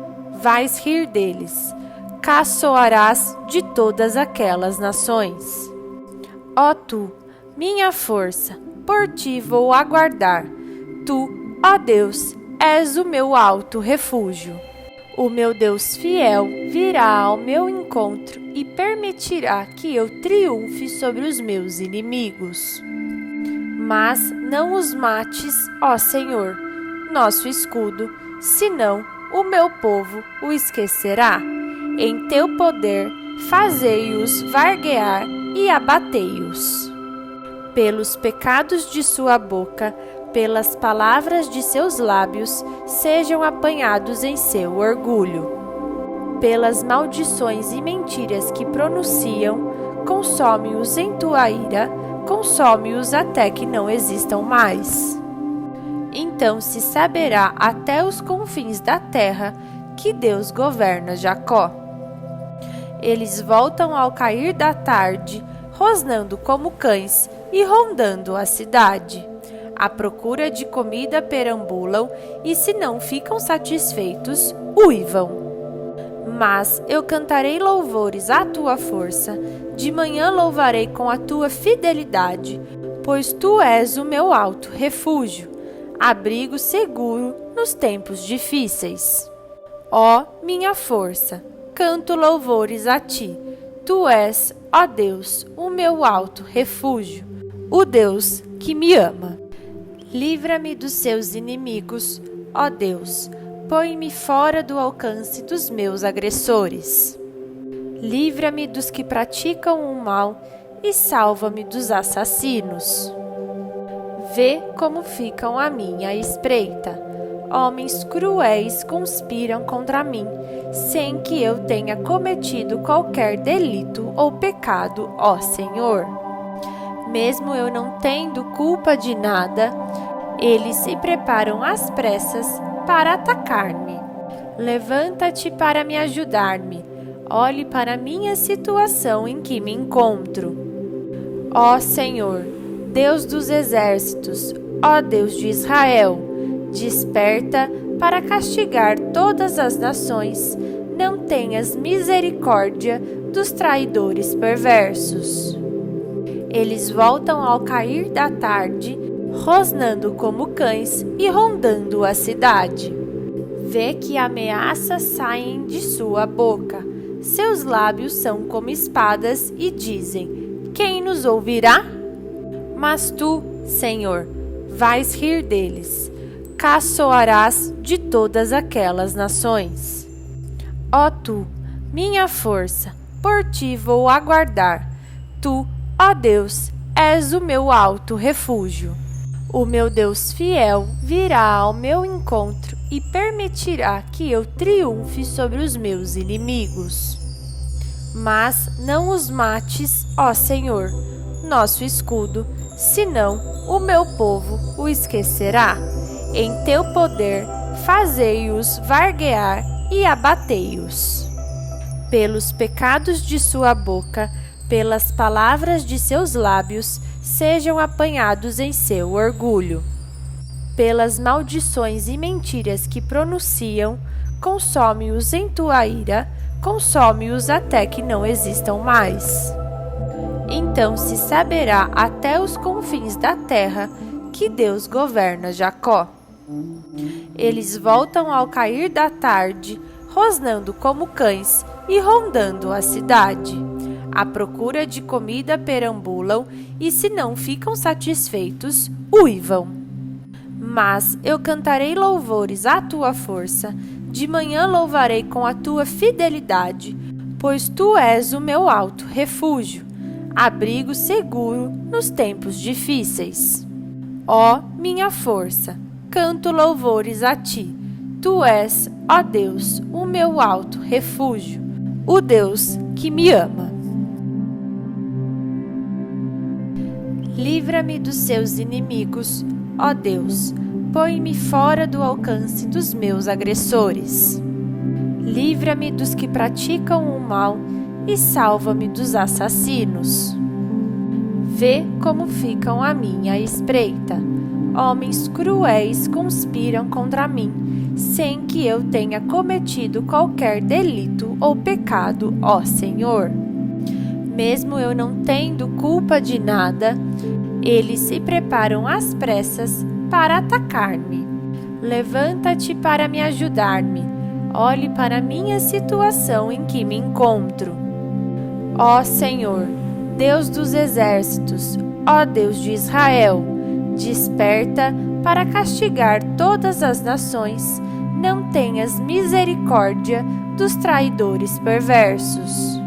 A: vais rir deles. Caçoarás de todas aquelas nações. Ó tu, minha força, por ti vou aguardar. Tu, ó Deus, és o meu alto refúgio. O meu Deus fiel virá ao meu encontro e permitirá que eu triunfe sobre os meus inimigos. Mas não os mates, ó Senhor, nosso escudo, senão o meu povo o esquecerá. Em teu poder fazei-os varguear e abatei-os. Pelos pecados de sua boca, pelas palavras de seus lábios, sejam apanhados em seu orgulho. Pelas maldições e mentiras que pronunciam, consome-os em tua ira, consome-os até que não existam mais. Então se saberá até os confins da terra que Deus governa Jacó. Eles voltam ao cair da tarde, rosnando como cães e rondando a cidade. À procura de comida perambulam e, se não ficam satisfeitos, uivam. Mas eu cantarei louvores à tua força, de manhã louvarei com a tua fidelidade, pois tu és o meu alto refúgio, abrigo seguro nos tempos difíceis. Ó minha força, canto louvores a ti, tu és, ó Deus, o meu alto refúgio, o Deus que me ama. Livra-me dos seus inimigos, ó Deus, põe-me fora do alcance dos meus agressores. Livra-me dos que praticam o mal e salva-me dos assassinos. Vê como ficam à minha espreita. Homens cruéis conspiram contra mim, sem que eu tenha cometido qualquer delito ou pecado, ó Senhor. Mesmo eu não tendo culpa de nada, eles se preparam às pressas para atacar-me. Levanta-te para me ajudar-me. Olhe para a minha situação em que me encontro. Ó Senhor, Deus dos exércitos, ó Deus de Israel, desperta para castigar todas as nações. Não tenhas misericórdia dos traidores perversos. Eles voltam ao cair da tarde, rosnando como cães e rondando a cidade. Vê que ameaças saem de sua boca. Seus lábios são como espadas e dizem: quem nos ouvirá? Mas tu, Senhor, vais rir deles. Caçoarás de todas aquelas nações. Ó tu, minha força, por ti vou aguardar. Tu, ó Deus, és o meu alto refúgio. O meu Deus fiel virá ao meu encontro e permitirá que eu triunfe sobre os meus inimigos. Mas não os mates, ó Senhor, nosso escudo, senão o meu povo o esquecerá. Em teu poder, fazei-os varguear e abatei-os. Pelos pecados de sua boca, pelas palavras de seus lábios, sejam apanhados em seu orgulho. Pelas maldições e mentiras que pronunciam, consome-os em tua ira, consome-os até que não existam mais. Então se saberá até os confins da terra que Deus governa Jacó. Eles voltam ao cair da tarde, rosnando como cães e rondando a cidade. À procura de comida perambulam e, se não ficam satisfeitos, uivam. Mas eu cantarei louvores à tua força, de manhã louvarei com a tua fidelidade, pois tu és o meu alto refúgio, abrigo seguro nos tempos difíceis. Ó minha força, canto louvores a ti, tu és, ó Deus, o meu alto refúgio, o Deus que me ama. Livra-me dos seus inimigos, ó Deus, põe-me fora do alcance dos meus agressores. Livra-me dos que praticam o mal e salva-me dos assassinos. Vê como ficam à minha espreita. Homens cruéis conspiram contra mim, sem que eu tenha cometido qualquer delito ou pecado, ó Senhor. Mesmo eu não tendo culpa de nada, eles se preparam às pressas para atacar-me. Levanta-te para me ajudar-me. Olhe para a minha situação em que me encontro. Ó Senhor, Deus dos exércitos, ó Deus de Israel, desperta para castigar todas as nações. Não tenhas misericórdia dos traidores perversos.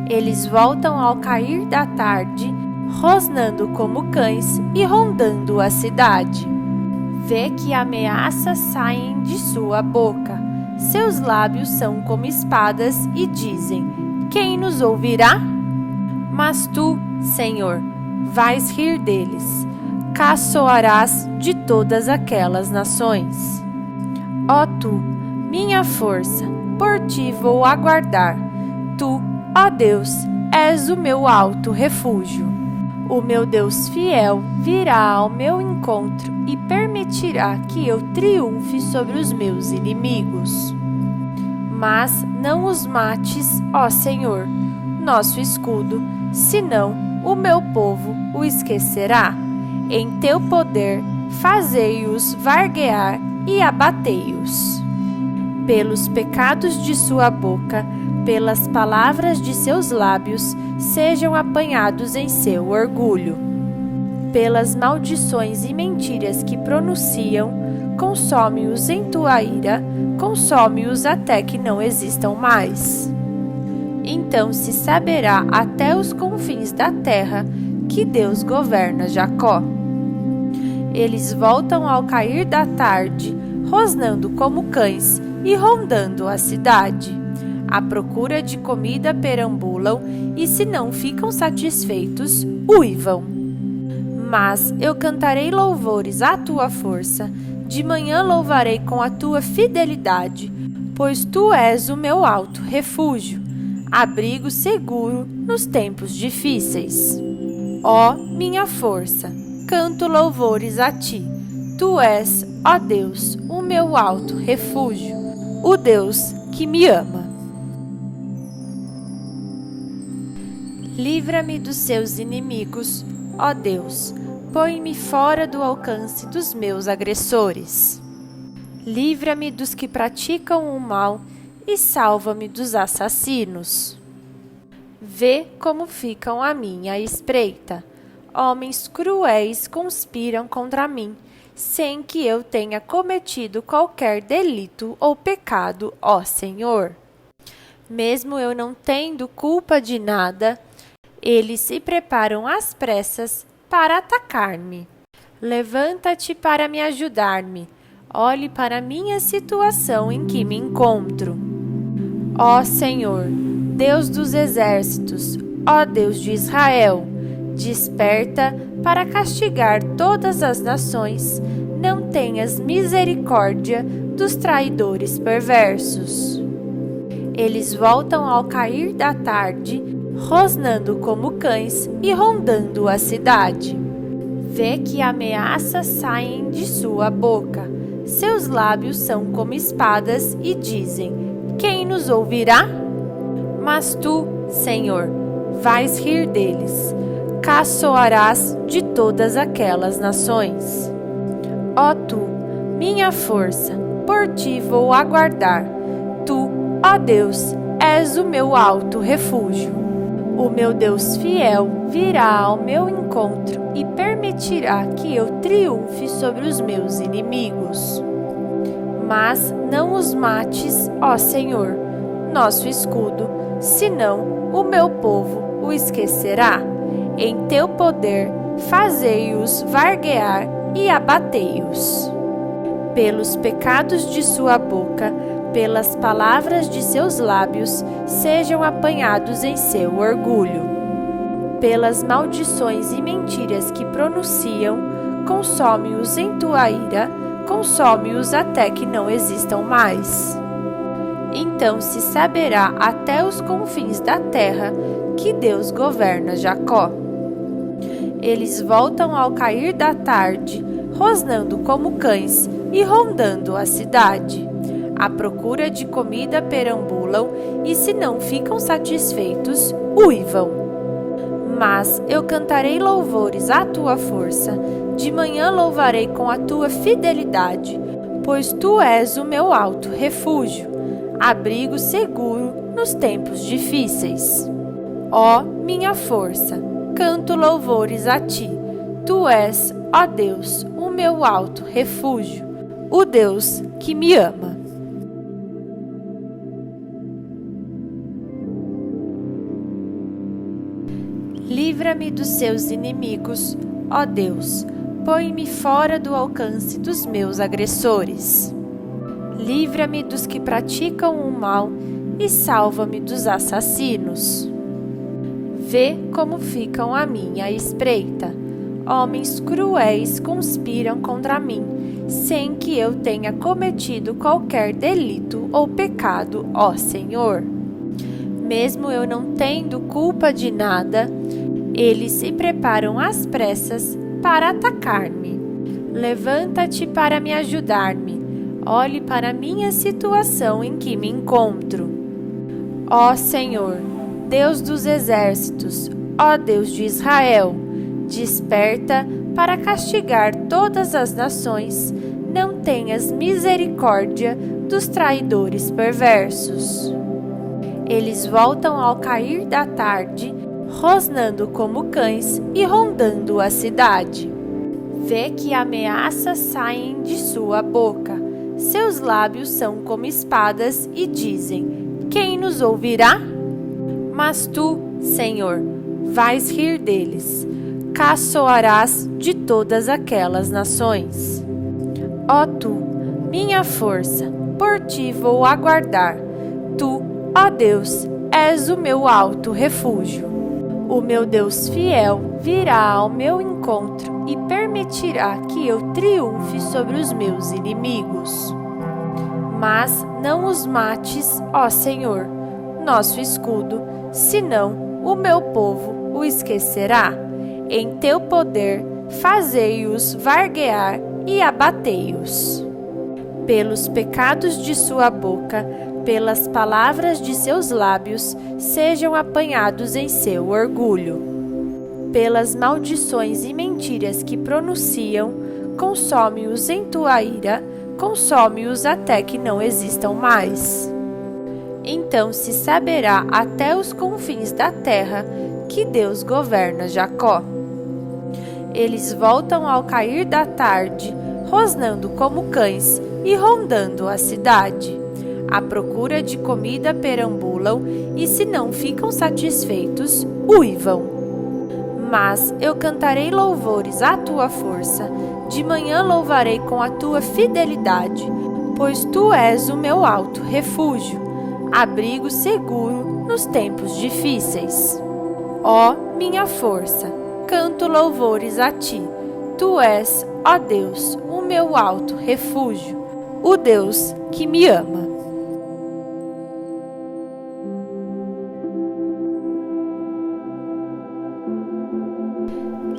A: Eles voltam ao cair da tarde, rosnando como cães e rondando a cidade. Vê que ameaças saem de sua boca. Seus lábios são como espadas e dizem: quem nos ouvirá? Mas tu, Senhor, vais rir deles. Caçoarás de todas aquelas nações. Ó tu, minha força, por ti vou aguardar. Tu, ó Deus, és o meu alto refúgio. O meu Deus fiel virá ao meu encontro e permitirá que eu triunfe sobre os meus inimigos. Mas não os mates, ó Senhor, nosso escudo, senão o meu povo o esquecerá. Em teu poder, fazei-os varguear e abatei-os. Pelos pecados de sua boca, pelas palavras de seus lábios, sejam apanhados em seu orgulho. Pelas maldições e mentiras que pronunciam, consome-os em tua ira, consome-os até que não existam mais. Então se saberá até os confins da terra que Deus governa Jacó. Eles voltam ao cair da tarde, rosnando como cães e rondando a cidade. À procura de comida perambulam e, se não ficam satisfeitos, uivam. Mas eu cantarei louvores à tua força, de manhã louvarei com a tua fidelidade, pois tu és o meu alto refúgio, abrigo seguro nos tempos difíceis. Ó minha força, canto louvores a ti. Tu és, ó Deus, o meu alto refúgio, o Deus que me ama. Livra-me dos seus inimigos, ó Deus, põe-me fora do alcance dos meus agressores. Livra-me dos que praticam o mal e salva-me dos assassinos. Vê como ficam à minha espreita. Homens cruéis conspiram contra mim, sem que eu tenha cometido qualquer delito ou pecado, ó Senhor. Mesmo eu não tendo culpa de nada, eles se preparam às pressas para atacar-me. Levanta-te para me ajudar-me. Olhe para a minha situação em que me encontro. Ó Senhor, Deus dos exércitos, ó Deus de Israel, desperta para castigar todas as nações. Não tenhas misericórdia dos traidores perversos. Eles voltam ao cair da tarde, rosnando como cães e rondando a cidade. Vê que ameaças saem de sua boca. Seus lábios são como espadas e dizem: quem nos ouvirá? Mas tu, Senhor, vais rir deles. Caçoarás de todas aquelas nações. Ó tu, minha força, por ti vou aguardar. Tu, ó Deus, és o meu alto refúgio. O meu Deus fiel virá ao meu encontro e permitirá que eu triunfe sobre os meus inimigos. Mas não os mates, ó Senhor, nosso escudo, senão o meu povo o esquecerá. Em teu poder, fazei-os varguear e abatei-os. Pelos pecados de sua boca, pelas palavras de seus lábios, sejam apanhados em seu orgulho. Pelas maldições e mentiras que pronunciam, consome-os em tua ira, consome-os até que não existam mais. Então se saberá até os confins da terra que Deus governa Jacó. Eles voltam ao cair da tarde, rosnando como cães e rondando a cidade. À procura de comida perambulam e, se não ficam satisfeitos, uivam. Mas eu cantarei louvores à tua força, de manhã louvarei com a tua fidelidade, pois tu és o meu alto refúgio, abrigo seguro nos tempos difíceis. Ó minha força, canto louvores a ti. Tu és, ó Deus, o meu alto refúgio, o Deus que me ama. Livra-me dos seus inimigos, ó Deus, põe-me fora do alcance dos meus agressores. Livra-me dos que praticam o mal e salva-me dos assassinos. Vê como ficam à minha espreita. Homens cruéis conspiram contra mim, sem que eu tenha cometido qualquer delito ou pecado, ó Senhor. Mesmo eu não tendo culpa de nada, eles se preparam às pressas para atacar-me. Levanta-te para me ajudar-me. Olhe para a minha situação em que me encontro. Ó Senhor, Deus dos exércitos, ó Deus de Israel, desperta para castigar todas as nações. Não tenhas misericórdia dos traidores perversos. Eles voltam ao cair da tarde, rosnando como cães e rondando a cidade. Vê que ameaças saem de sua boca. Seus lábios são como espadas e dizem: quem nos ouvirá? Mas tu, Senhor, vais rir deles. Caçoarás de todas aquelas nações. Ó tu, minha força, por ti vou aguardar. Tu, ó Deus, és o meu alto refúgio. O meu Deus fiel virá ao meu encontro e permitirá que eu triunfe sobre os meus inimigos. Mas não os mates, ó Senhor, nosso escudo, senão o meu povo o esquecerá. Em teu poder fazei-os varguear e abatei-os. Pelos pecados de sua boca, pelas palavras de seus lábios, sejam apanhados em seu orgulho. Pelas maldições e mentiras que pronunciam, consome-os em tua ira, consome-os até que não existam mais. Então se saberá até os confins da terra que Deus governa Jacó. Eles voltam ao cair da tarde, rosnando como cães e rondando a cidade. À procura de comida perambulam e, se não ficam satisfeitos, uivam. Mas eu cantarei louvores à tua força, de manhã louvarei com a tua fidelidade, pois tu és o meu alto refúgio, abrigo seguro nos tempos difíceis. Ó minha força, canto louvores a ti. Tu és, ó Deus, o meu alto refúgio, o Deus que me ama.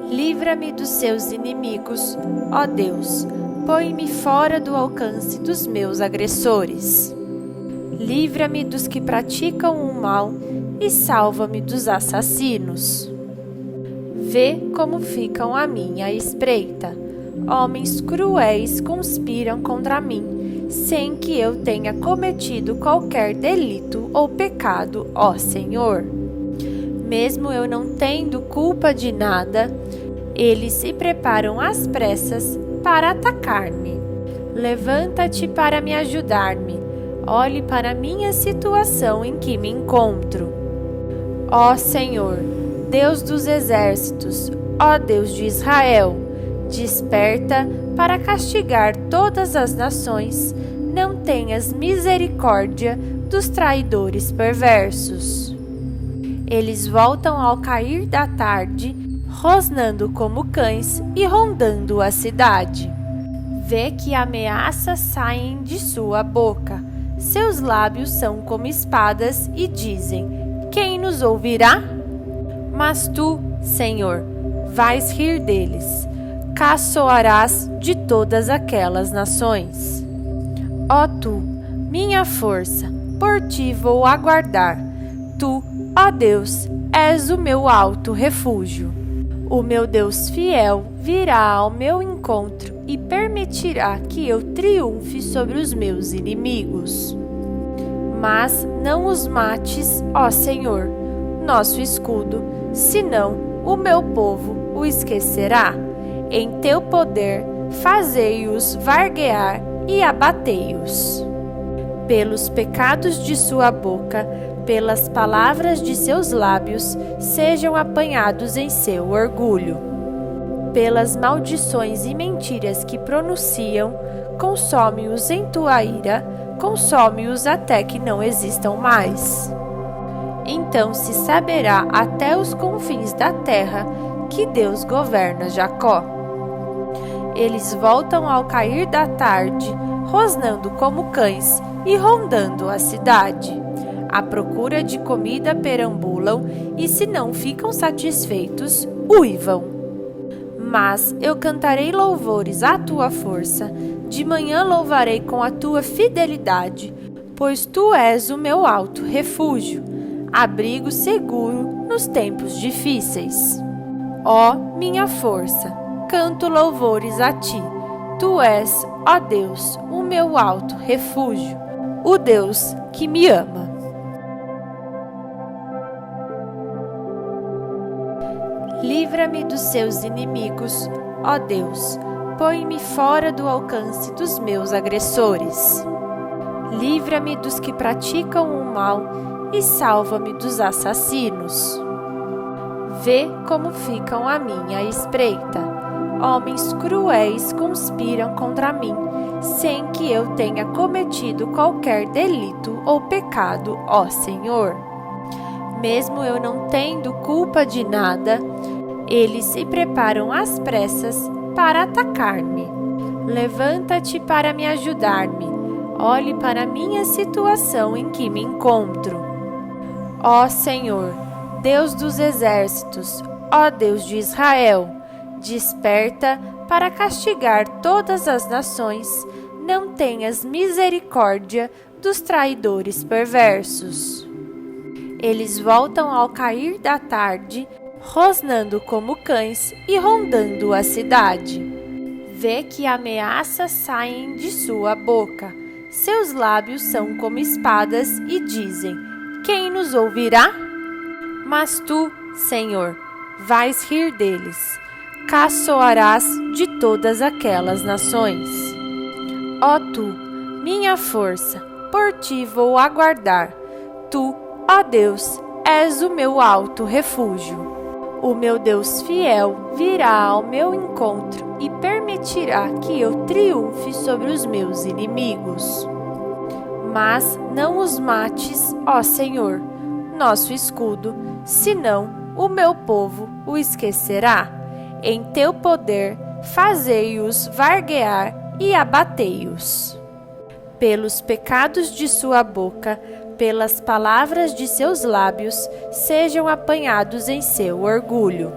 A: Livra-me dos seus inimigos, ó Deus, põe-me fora do alcance dos meus agressores. Livra-me dos que praticam o mal e salva-me dos assassinos. Vê como ficam à minha espreita. Homens cruéis conspiram contra mim, sem que eu tenha cometido qualquer delito ou pecado, ó Senhor. Mesmo eu não tendo culpa de nada, eles se preparam às pressas para atacar-me. Levanta-te para me ajudar-me. Olhe para a minha situação em que me encontro. Ó Senhor, Deus dos exércitos, ó Deus de Israel, desperta para castigar todas as nações. Não tenhas misericórdia dos traidores perversos. Eles voltam ao cair da tarde, rosnando como cães e rondando a cidade. Vê que ameaças saem de sua boca. Seus lábios são como espadas e dizem: quem nos ouvirá? Mas tu, Senhor, vais rir deles. Caçoarás de todas aquelas nações. Ó tu, minha força, por ti vou aguardar. Tu, ó Deus, és o meu alto refúgio. O meu Deus fiel virá ao meu encontro e permitirá que eu triunfe sobre os meus inimigos. Mas não os mates, ó Senhor, nosso escudo, senão o meu povo o esquecerá. Em teu poder fazei-os varguear e abatei-os. Pelos pecados de sua boca, pelas palavras de seus lábios, sejam apanhados em seu orgulho. Pelas maldições e mentiras que pronunciam, consome-os em tua ira, consome-os até que não existam mais. Então se saberá até os confins da terra que Deus governa Jacó. Eles voltam ao cair da tarde, rosnando como cães e rondando a cidade. À procura de comida perambulam, e se não ficam satisfeitos, uivam. Mas eu cantarei louvores à tua força, de manhã louvarei com a tua fidelidade, pois tu és o meu alto refúgio, abrigo seguro nos tempos difíceis. Ó minha força, canto louvores a ti. Tu és, ó Deus, o meu alto refúgio, o Deus que me ama. Livra-me dos seus inimigos, ó Deus, põe-me fora do alcance dos meus agressores. Livra-me dos que praticam o mal e salva-me dos assassinos. Vê como ficam à minha espreita. Homens cruéis conspiram contra mim, sem que eu tenha cometido qualquer delito ou pecado, ó Senhor. Mesmo eu não tendo culpa de nada, eles se preparam às pressas para atacar-me. Levanta-te para me ajudar-me. Olhe para a minha situação em que me encontro. Ó Senhor, Deus dos exércitos, ó Deus de Israel, desperta para castigar todas as nações. Não tenhas misericórdia dos traidores perversos. Eles voltam ao cair da tarde, rosnando como cães e rondando a cidade. Vê que ameaças saem de sua boca. Seus lábios são como espadas e dizem: quem nos ouvirá? Mas tu, Senhor, vais rir deles. Caçoarás de todas aquelas nações. Ó tu, minha força, por ti vou aguardar. Tu, ó Deus, és o meu alto refúgio. O meu Deus fiel virá ao meu encontro e permitirá que eu triunfe sobre os meus inimigos. Mas não os mates, ó Senhor, nosso escudo, senão o meu povo o esquecerá. Em teu poder, fazei-os varguear e abatei-os. Pelos pecados de sua boca, pelas palavras de seus lábios, sejam apanhados em seu orgulho.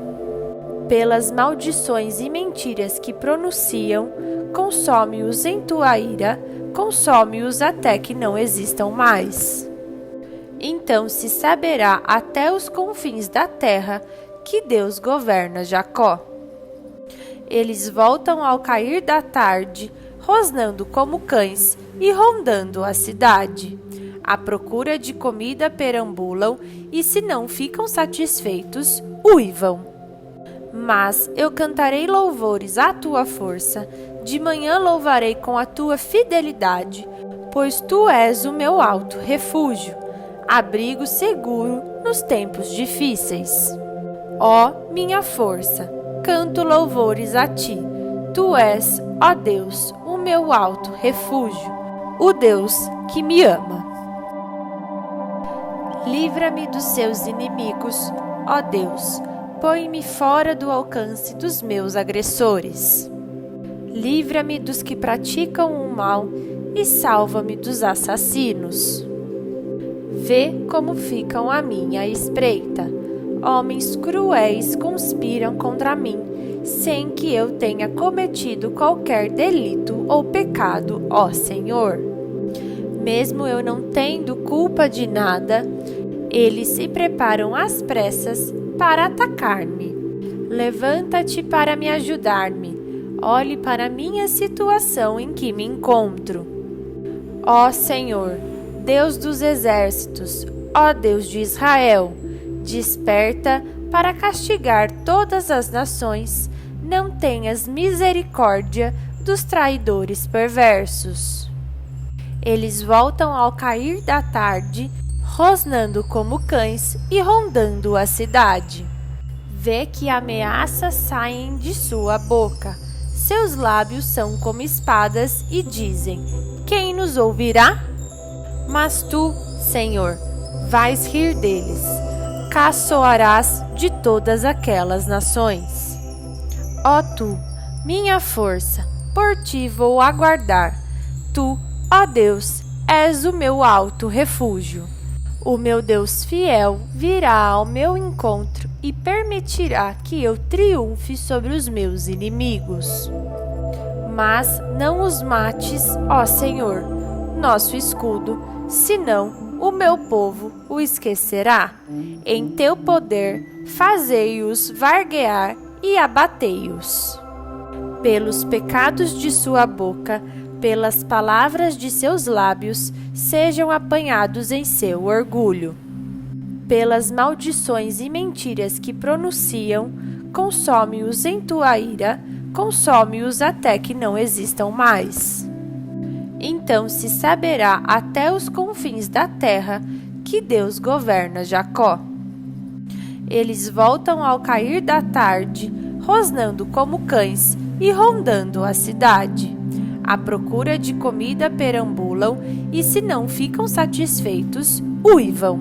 A: Pelas maldições e mentiras que pronunciam, consome-os em tua ira, consome-os até que não existam mais. Então se saberá até os confins da terra que Deus governa Jacó. Eles voltam ao cair da tarde, rosnando como cães e rondando a cidade. À procura de comida perambulam, e se não ficam satisfeitos, uivam. Mas eu cantarei louvores à tua força, de manhã louvarei com a tua fidelidade, pois tu és o meu alto refúgio, abrigo seguro nos tempos difíceis. Ó minha força, canto louvores a ti. Tu és, ó Deus, o meu alto refúgio, o Deus que me ama. Livra-me dos seus inimigos, ó Deus, põe-me fora do alcance dos meus agressores. Livra-me dos que praticam o mal e salva-me dos assassinos. Vê como ficam à minha espreita. Homens cruéis conspiram contra mim, sem que eu tenha cometido qualquer delito ou pecado, ó Senhor. Mesmo eu não tendo culpa de nada, eles se preparam às pressas para atacar-me. Levanta-te para me ajudar-me. Olhe para a minha situação em que me encontro. Ó Senhor, Deus dos exércitos, ó Deus de Israel, desperta para castigar todas as nações. Não tenhas misericórdia dos traidores perversos. Eles voltam ao cair da tarde, rosnando como cães e rondando a cidade. Vê que ameaças saem de sua boca. Seus lábios são como espadas e dizem: quem nos ouvirá? Mas tu, Senhor, vais rir deles. Caçoarás de todas aquelas nações. Ó tu, minha força, por ti vou aguardar. Tu, ó Deus, és o meu alto refúgio. O meu Deus fiel virá ao meu encontro e permitirá que eu triunfe sobre os meus inimigos. Mas não os mates, ó Senhor, nosso escudo, senão o meu povo o esquecerá. Em teu poder, fazei-os varguear e abatei-os. Pelos pecados de sua boca, pelas palavras de seus lábios, sejam apanhados em seu orgulho. Pelas maldições e mentiras que pronunciam, consome-os em tua ira, consome-os até que não existam mais. Então se saberá até os confins da terra que Deus governa Jacó. Eles voltam ao cair da tarde, rosnando como cães e rondando a cidade. À procura de comida perambulam e, se não ficam satisfeitos, uivam.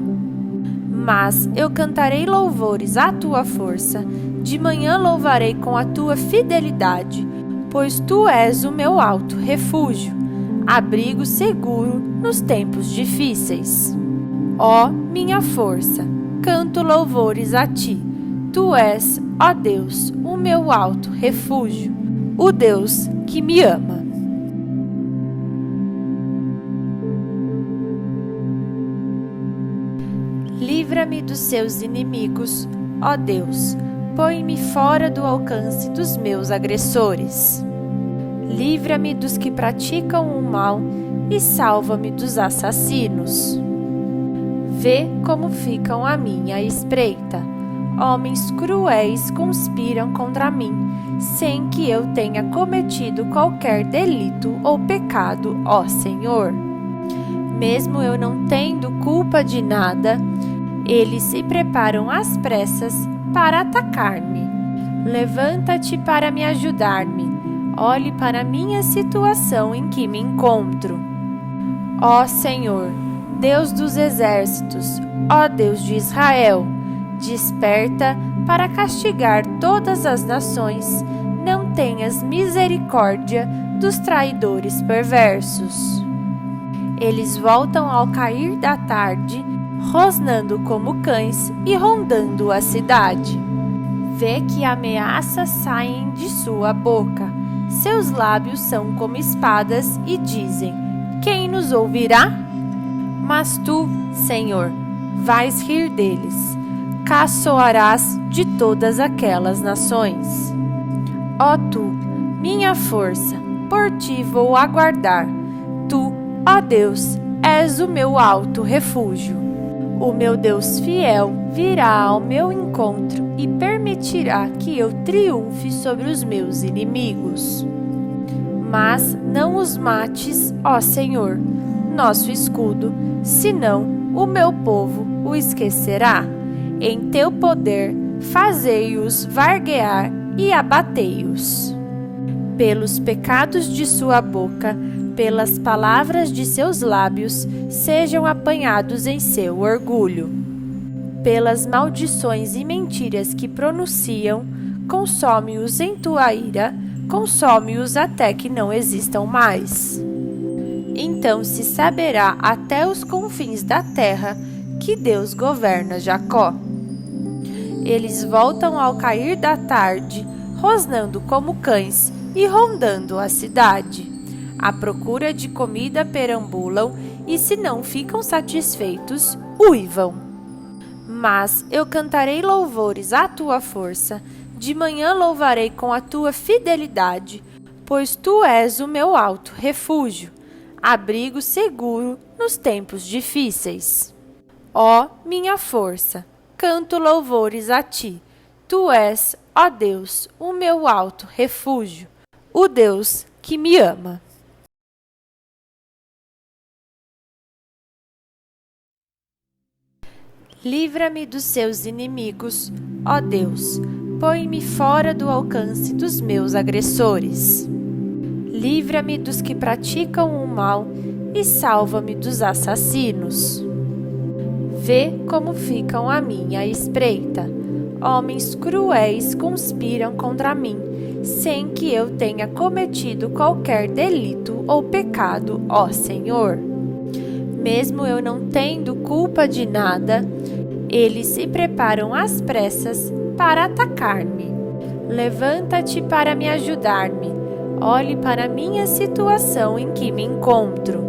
A: Mas eu cantarei louvores à tua força, de manhã louvarei com a tua fidelidade, pois tu és o meu alto refúgio, abrigo seguro nos tempos difíceis. Ó minha força, canto louvores a ti, tu és, ó Deus, o meu alto refúgio, o Deus que me ama. Livra-me dos seus inimigos, ó Deus, põe-me fora do alcance dos meus agressores. Livra-me dos que praticam o mal e salva-me dos assassinos. Vê como ficam à minha espreita. Homens cruéis conspiram contra mim, sem que eu tenha cometido qualquer delito ou pecado, ó Senhor. Mesmo eu não tendo culpa de nada, eles se preparam às pressas para atacar-me. Levanta-te para me ajudar-me. Olhe para a minha situação em que me encontro. Ó Senhor, Deus dos exércitos, ó Deus de Israel, desperta para castigar todas as nações. Não tenhas misericórdia dos traidores perversos. Eles voltam ao cair da tarde, rosnando como cães e rondando a cidade. Vê que ameaças saem de sua boca. Seus lábios são como espadas e dizem: quem nos ouvirá? Mas tu, Senhor, vais rir deles. Caçoarás de todas aquelas nações. Ó tu, minha força, por ti vou aguardar. Tu, ó Deus, és o meu alto refúgio. O meu Deus fiel virá ao meu encontro e permitirá que eu triunfe sobre os meus inimigos. Mas não os mates, ó Senhor, nosso escudo, senão o meu povo o esquecerá. Em teu poder, fazei-os varguear e abatei-os. Pelos pecados de sua boca, pelas palavras de seus lábios, sejam apanhados em seu orgulho. Pelas maldições e mentiras que pronunciam, consome-os em tua ira, consome-os até que não existam mais. Então se saberá até os confins da terra que Deus governa Jacó. Eles voltam ao cair da tarde, rosnando como cães e rondando a cidade. À procura de comida perambulam e, se não ficam satisfeitos, uivam. Mas eu cantarei louvores à tua força, de manhã louvarei com a tua fidelidade, pois tu és o meu alto refúgio, abrigo seguro nos tempos difíceis. Ó minha força, canto louvores a ti, tu és, ó Deus, o meu alto refúgio, o Deus que me ama. Livra-me dos seus inimigos, ó Deus, põe-me fora do alcance dos meus agressores. Livra-me dos que praticam o mal e salva-me dos assassinos. Vê como ficam à minha espreita. Homens cruéis conspiram contra mim, sem que eu tenha cometido qualquer delito ou pecado, ó Senhor. Mesmo eu não tendo culpa de nada, eles se preparam às pressas para atacar-me. Levanta-te para me ajudar-me. Olhe para a minha situação em que me encontro.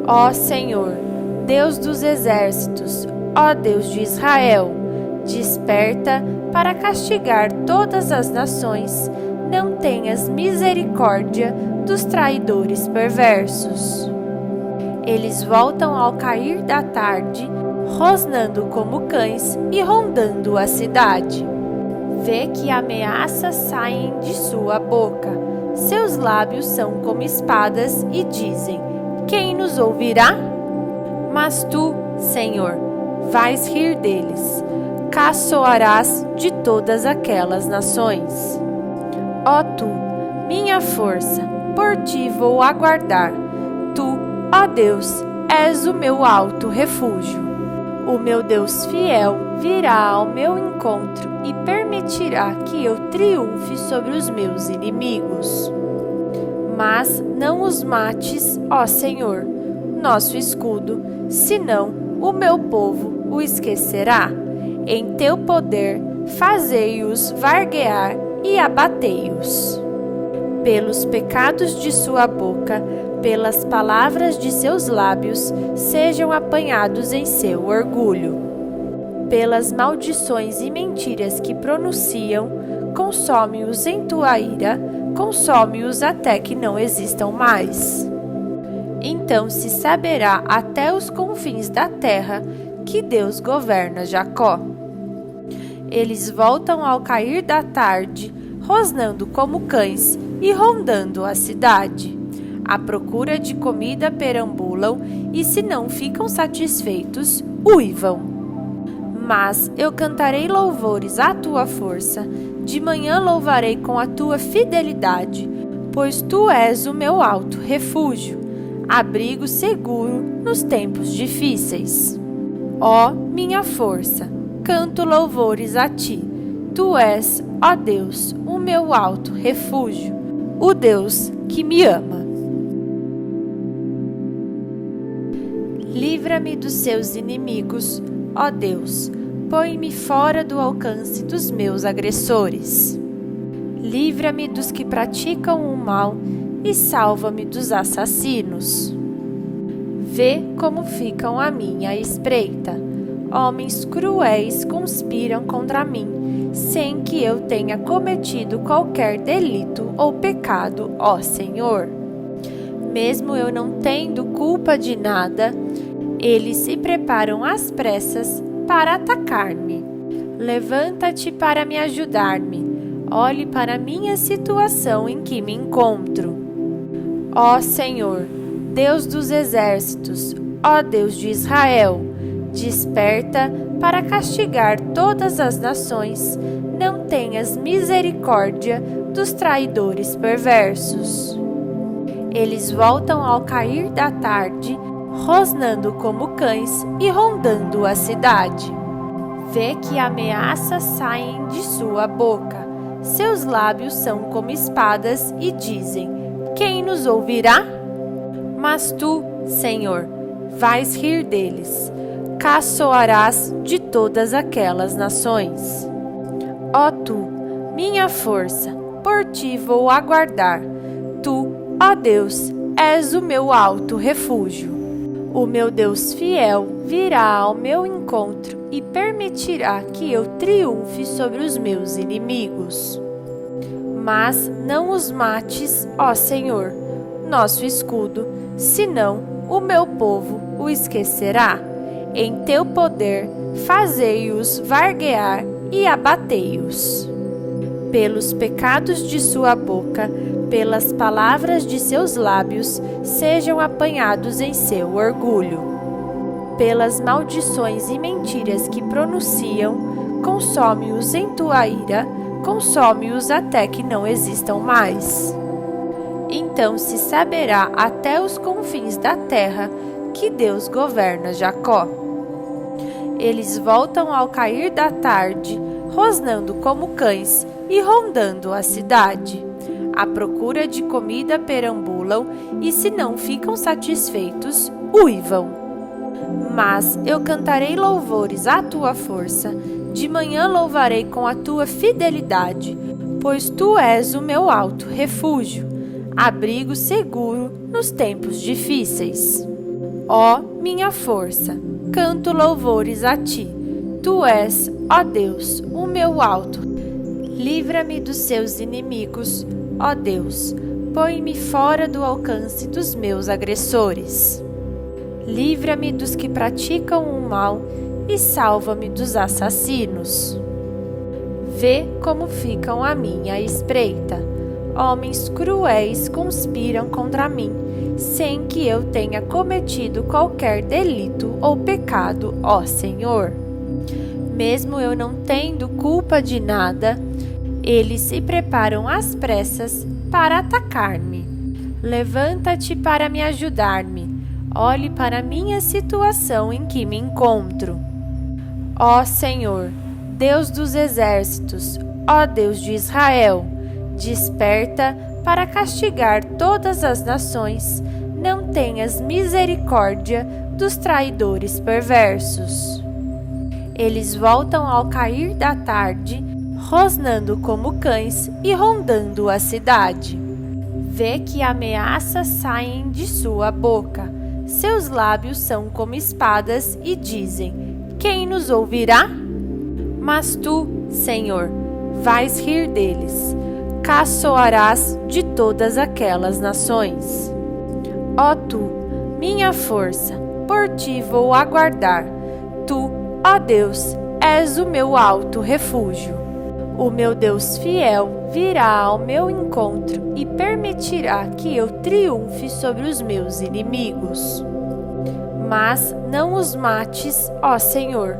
A: Ó Senhor, Deus dos exércitos, ó Deus de Israel, desperta para castigar todas as nações. Não tenhas misericórdia dos traidores perversos. Eles voltam ao cair da tarde, rosnando como cães e rondando a cidade. Vê que ameaças saem de sua boca. Seus lábios são como espadas e dizem: quem nos ouvirá? Mas tu, Senhor, vais rir deles. Caçoarás de todas aquelas nações. Ó tu, minha força, por ti vou aguardar. Tu, ó Deus, és o meu alto refúgio. O meu Deus fiel virá ao meu encontro e permitirá que eu triunfe sobre os meus inimigos. Mas não os mates, ó Senhor, nosso escudo, senão o meu povo o esquecerá. Em teu poder, fazei-os varguear e abatei-os. Pelos pecados de sua boca, pelas palavras de seus lábios, sejam apanhados em seu orgulho. Pelas maldições e mentiras que pronunciam, consome-os em tua ira, consome-os até que não existam mais. Então se saberá até os confins da terra que Deus governa Jacó. Eles voltam ao cair da tarde, rosnando como cães e rondando a cidade. À procura de comida perambulam e, se não ficam satisfeitos, uivam. Mas eu cantarei louvores à tua força, de manhã louvarei com a tua fidelidade, pois tu és o meu alto refúgio, abrigo seguro nos tempos difíceis. Ó minha força, canto louvores a ti. Tu és, ó Deus, o meu alto refúgio, o Deus que me ama. Livra-me dos seus inimigos, ó Deus, põe-me fora do alcance dos meus agressores. Livra-me dos que praticam o mal e salva-me dos assassinos. Vê como ficam à minha espreita. Homens cruéis conspiram contra mim, sem que eu tenha cometido qualquer delito ou pecado, ó Senhor. Mesmo eu não tendo culpa de nada, eles se preparam às pressas para atacar-me. Levanta-te para me ajudar-me. Olhe para a minha situação em que me encontro. Ó Senhor, Deus dos exércitos, ó Deus de Israel, desperta para castigar todas as nações. Não tenhas misericórdia dos traidores perversos. Eles voltam ao cair da tarde, rosnando como cães e rondando a cidade. Vê que ameaças saem de sua boca. Seus lábios são como espadas e dizem: quem nos ouvirá? Mas tu, Senhor, vais rir deles. Caçoarás de todas aquelas nações. Ó tu, minha força, por ti vou aguardar. Tu, ó Deus, és o meu alto refúgio. O meu Deus fiel virá ao meu encontro e permitirá que eu triunfe sobre os meus inimigos. Mas não os mates, ó Senhor, nosso escudo, senão o meu povo o esquecerá. Em teu poder, fazei-os varguear e abatei-os. Pelos pecados de sua boca, pelas palavras de seus lábios, sejam apanhados em seu orgulho. Pelas maldições e mentiras que pronunciam, consome-os em tua ira, consome-os até que não existam mais. Então se saberá até os confins da terra que Deus governa Jacó. Eles voltam ao cair da tarde, rosnando como cães e rondando a cidade. À procura de comida perambulam e, se não ficam satisfeitos, uivam. Mas eu cantarei louvores à tua força, de manhã louvarei com a tua fidelidade, pois tu és o meu alto refúgio, abrigo seguro nos tempos difíceis. Ó minha força, canto louvores a ti. Tu és, ó Deus, o meu alto. Livra-me dos seus inimigos, ó Deus. Põe-me fora do alcance dos meus agressores. Livra-me dos que praticam o mal e salva-me dos assassinos. Vê como ficam à minha espreita. Homens cruéis conspiram contra mim, sem que eu tenha cometido qualquer delito ou pecado, ó Senhor. Mesmo eu não tendo culpa de nada, eles se preparam às pressas para atacar-me. Levanta-te para me ajudar-me. Olhe para a minha situação em que me encontro. Ó Senhor, Deus dos exércitos, ó Deus de Israel, desperta para castigar todas as nações. Não tenhas misericórdia dos traidores perversos. Eles voltam ao cair da tarde, rosnando como cães e rondando a cidade. Vê que ameaças saem de sua boca. Seus lábios são como espadas e dizem: quem nos ouvirá? Mas tu, Senhor, vais rir deles. Caçoarás de todas aquelas nações. Ó tu, minha força, por ti vou aguardar. Tu, ó Deus, és o meu alto refúgio. O meu Deus fiel virá ao meu encontro e permitirá que eu triunfe sobre os meus inimigos. Mas não os mates, ó Senhor,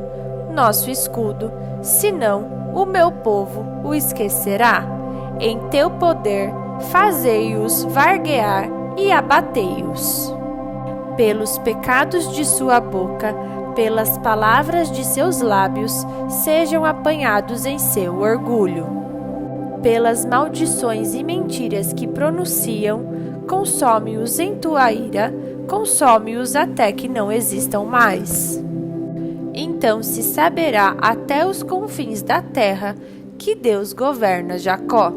A: nosso escudo, senão o meu povo o esquecerá. Em teu poder, fazei-os varguear e abatei-os. Pelos pecados de sua boca, pelas palavras de seus lábios, sejam apanhados em seu orgulho. Pelas maldições e mentiras que pronunciam, consome-os em tua ira, consome-os até que não existam mais. Então se saberá até os confins da terra que Deus governa Jacó.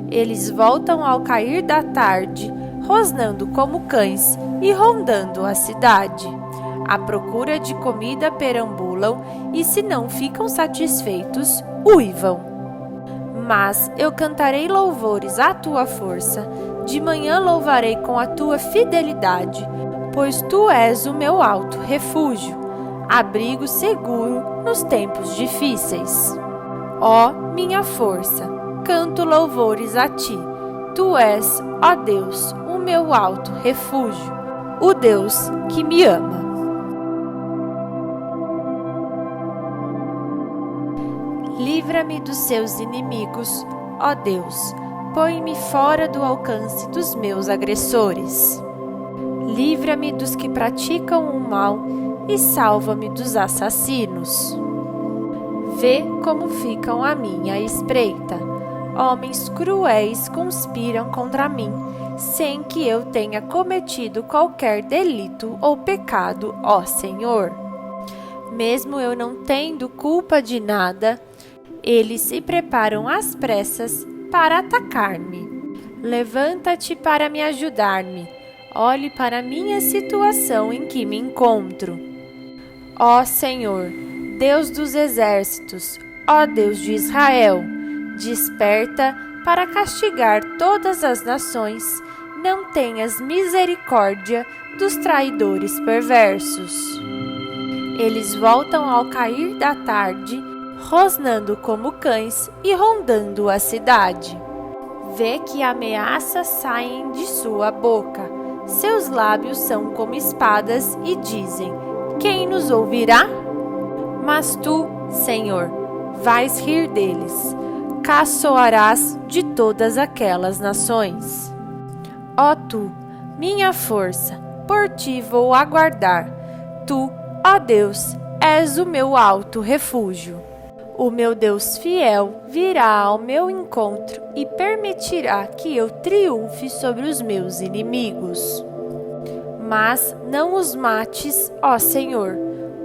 A: Eles voltam ao cair da tarde, rosnando como cães e rondando a cidade. À procura de comida perambulam e, se não ficam satisfeitos, uivam. Mas eu cantarei louvores à tua força, de manhã louvarei com a tua fidelidade, pois tu és o meu alto refúgio, abrigo seguro nos tempos difíceis. Ó minha força, canto louvores a ti. Tu és, ó Deus, o meu alto refúgio, o Deus que me ama. Livra-me dos seus inimigos, ó Deus. Põe-me fora do alcance dos meus agressores. Livra-me dos que praticam o mal e salva-me dos assassinos. Vê como ficam à minha espreita. Homens cruéis conspiram contra mim, sem que eu tenha cometido qualquer delito ou pecado, ó Senhor. Mesmo eu não tendo culpa de nada, eles se preparam às pressas para atacar-me. Levanta-te para me ajudar-me. Olhe para a minha situação em que me encontro. Ó Senhor, Deus dos exércitos, ó Deus de Israel, desperta para castigar todas as nações. Não tenhas misericórdia dos traidores perversos. Eles voltam ao cair da tarde, rosnando como cães e rondando a cidade. Vê que ameaças saem de sua boca. Seus lábios são como espadas e dizem: quem nos ouvirá? Mas tu, Senhor, vais rir deles. Caçoarás de todas aquelas nações. Ó tu, minha força, por ti vou aguardar. Tu, ó Deus, és o meu alto refúgio. O meu Deus fiel virá ao meu encontro e permitirá que eu triunfe sobre os meus inimigos. Mas não os mates, ó Senhor,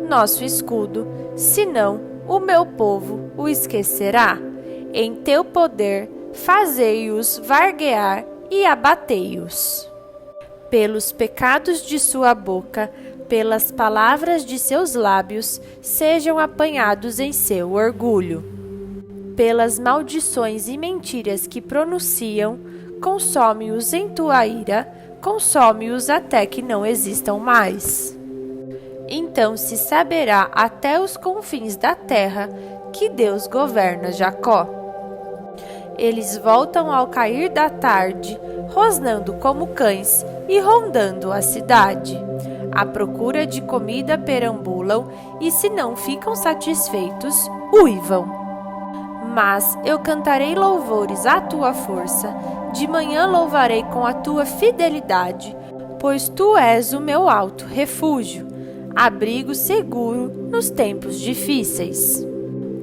A: nosso escudo, senão o meu povo o esquecerá. Em teu poder, fazei-os varguear e abatei-os. Pelos pecados de sua boca, pelas palavras de seus lábios, sejam apanhados em seu orgulho. Pelas maldições e mentiras que pronunciam, consome-os em tua ira, consome-os até que não existam mais. Então se saberá até os confins da terra que Deus governa Jacó. Eles voltam ao cair da tarde, rosnando como cães e rondando a cidade. À procura de comida perambulam e, se não ficam satisfeitos, uivam. Mas eu cantarei louvores à tua força, de manhã louvarei com a tua fidelidade, pois tu és o meu alto refúgio, abrigo seguro nos tempos difíceis.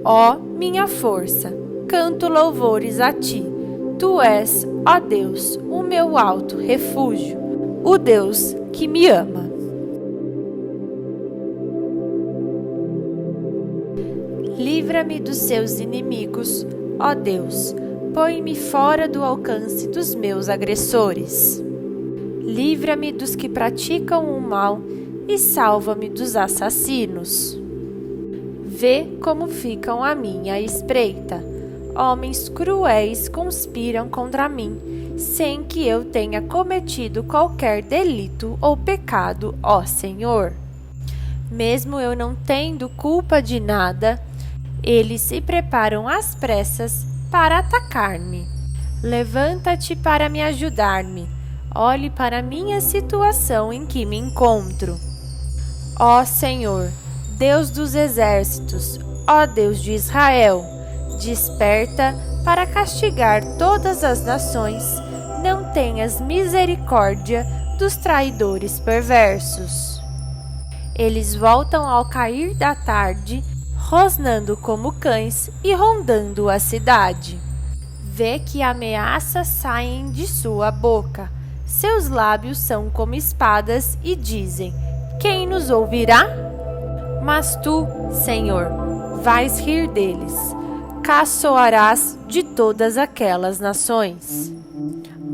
A: Ó minha força, canto louvores a ti. Tu és, ó Deus, o meu alto refúgio, o Deus que me ama. Livra-me dos seus inimigos, ó Deus, põe-me fora do alcance dos meus agressores. Livra-me dos que praticam o mal e salva-me dos assassinos. Vê como ficam à minha espreita. Homens cruéis conspiram contra mim, sem que eu tenha cometido qualquer delito ou pecado, ó Senhor. Mesmo eu não tendo culpa de nada, eles se preparam às pressas para atacar-me. Levanta-te para me ajudar-me. Olhe para a minha situação em que me encontro. Ó Senhor, Deus dos exércitos, ó Deus de Israel, desperta para castigar todas as nações. Não tenhas misericórdia dos traidores perversos. Eles voltam ao cair da tarde, rosnando como cães e rondando a cidade. Vê que ameaças saem de sua boca. Seus lábios são como espadas e dizem: quem nos ouvirá? Mas tu, Senhor, vais rir deles. Caçoarás de todas aquelas nações.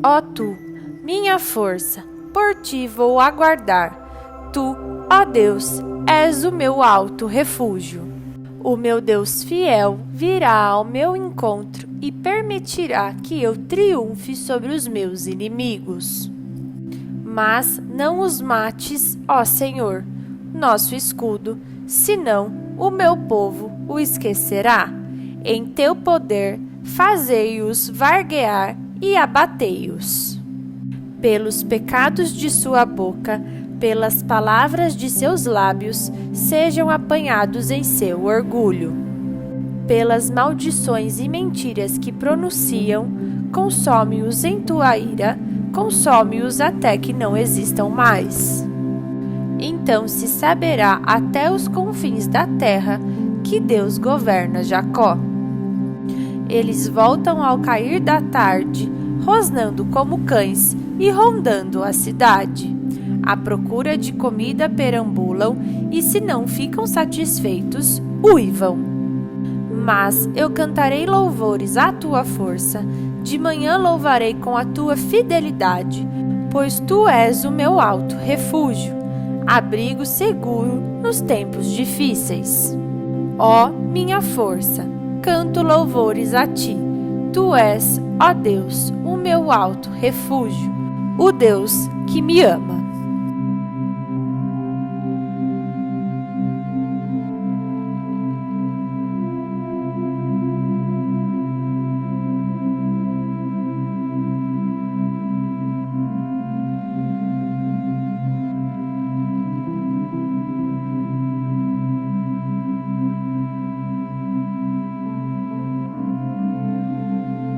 A: Ó tu, minha força, por ti vou aguardar. Tu, ó Deus, és o meu alto refúgio. O meu Deus fiel virá ao meu encontro e permitirá que eu triunfe sobre os meus inimigos. Mas não os mates, ó Senhor, nosso escudo, senão o meu povo o esquecerá. Em teu poder, fazei-os varguear e abatei-os. Pelos pecados de sua boca, pelas palavras de seus lábios, sejam apanhados em seu orgulho. Pelas maldições e mentiras que pronunciam, consome-os em tua ira, consome-os até que não existam mais. Então se saberá até os confins da terra que Deus governa Jacó. Eles voltam ao cair da tarde, rosnando como cães e rondando a cidade. À procura de comida perambulam e, se não ficam satisfeitos, uivam. Mas eu cantarei louvores à tua força, de manhã louvarei com a tua fidelidade, pois tu és o meu alto refúgio, abrigo seguro nos tempos difíceis. Ó minha força, canto louvores a ti. Tu és, ó Deus, o meu alto refúgio, o Deus que me ama.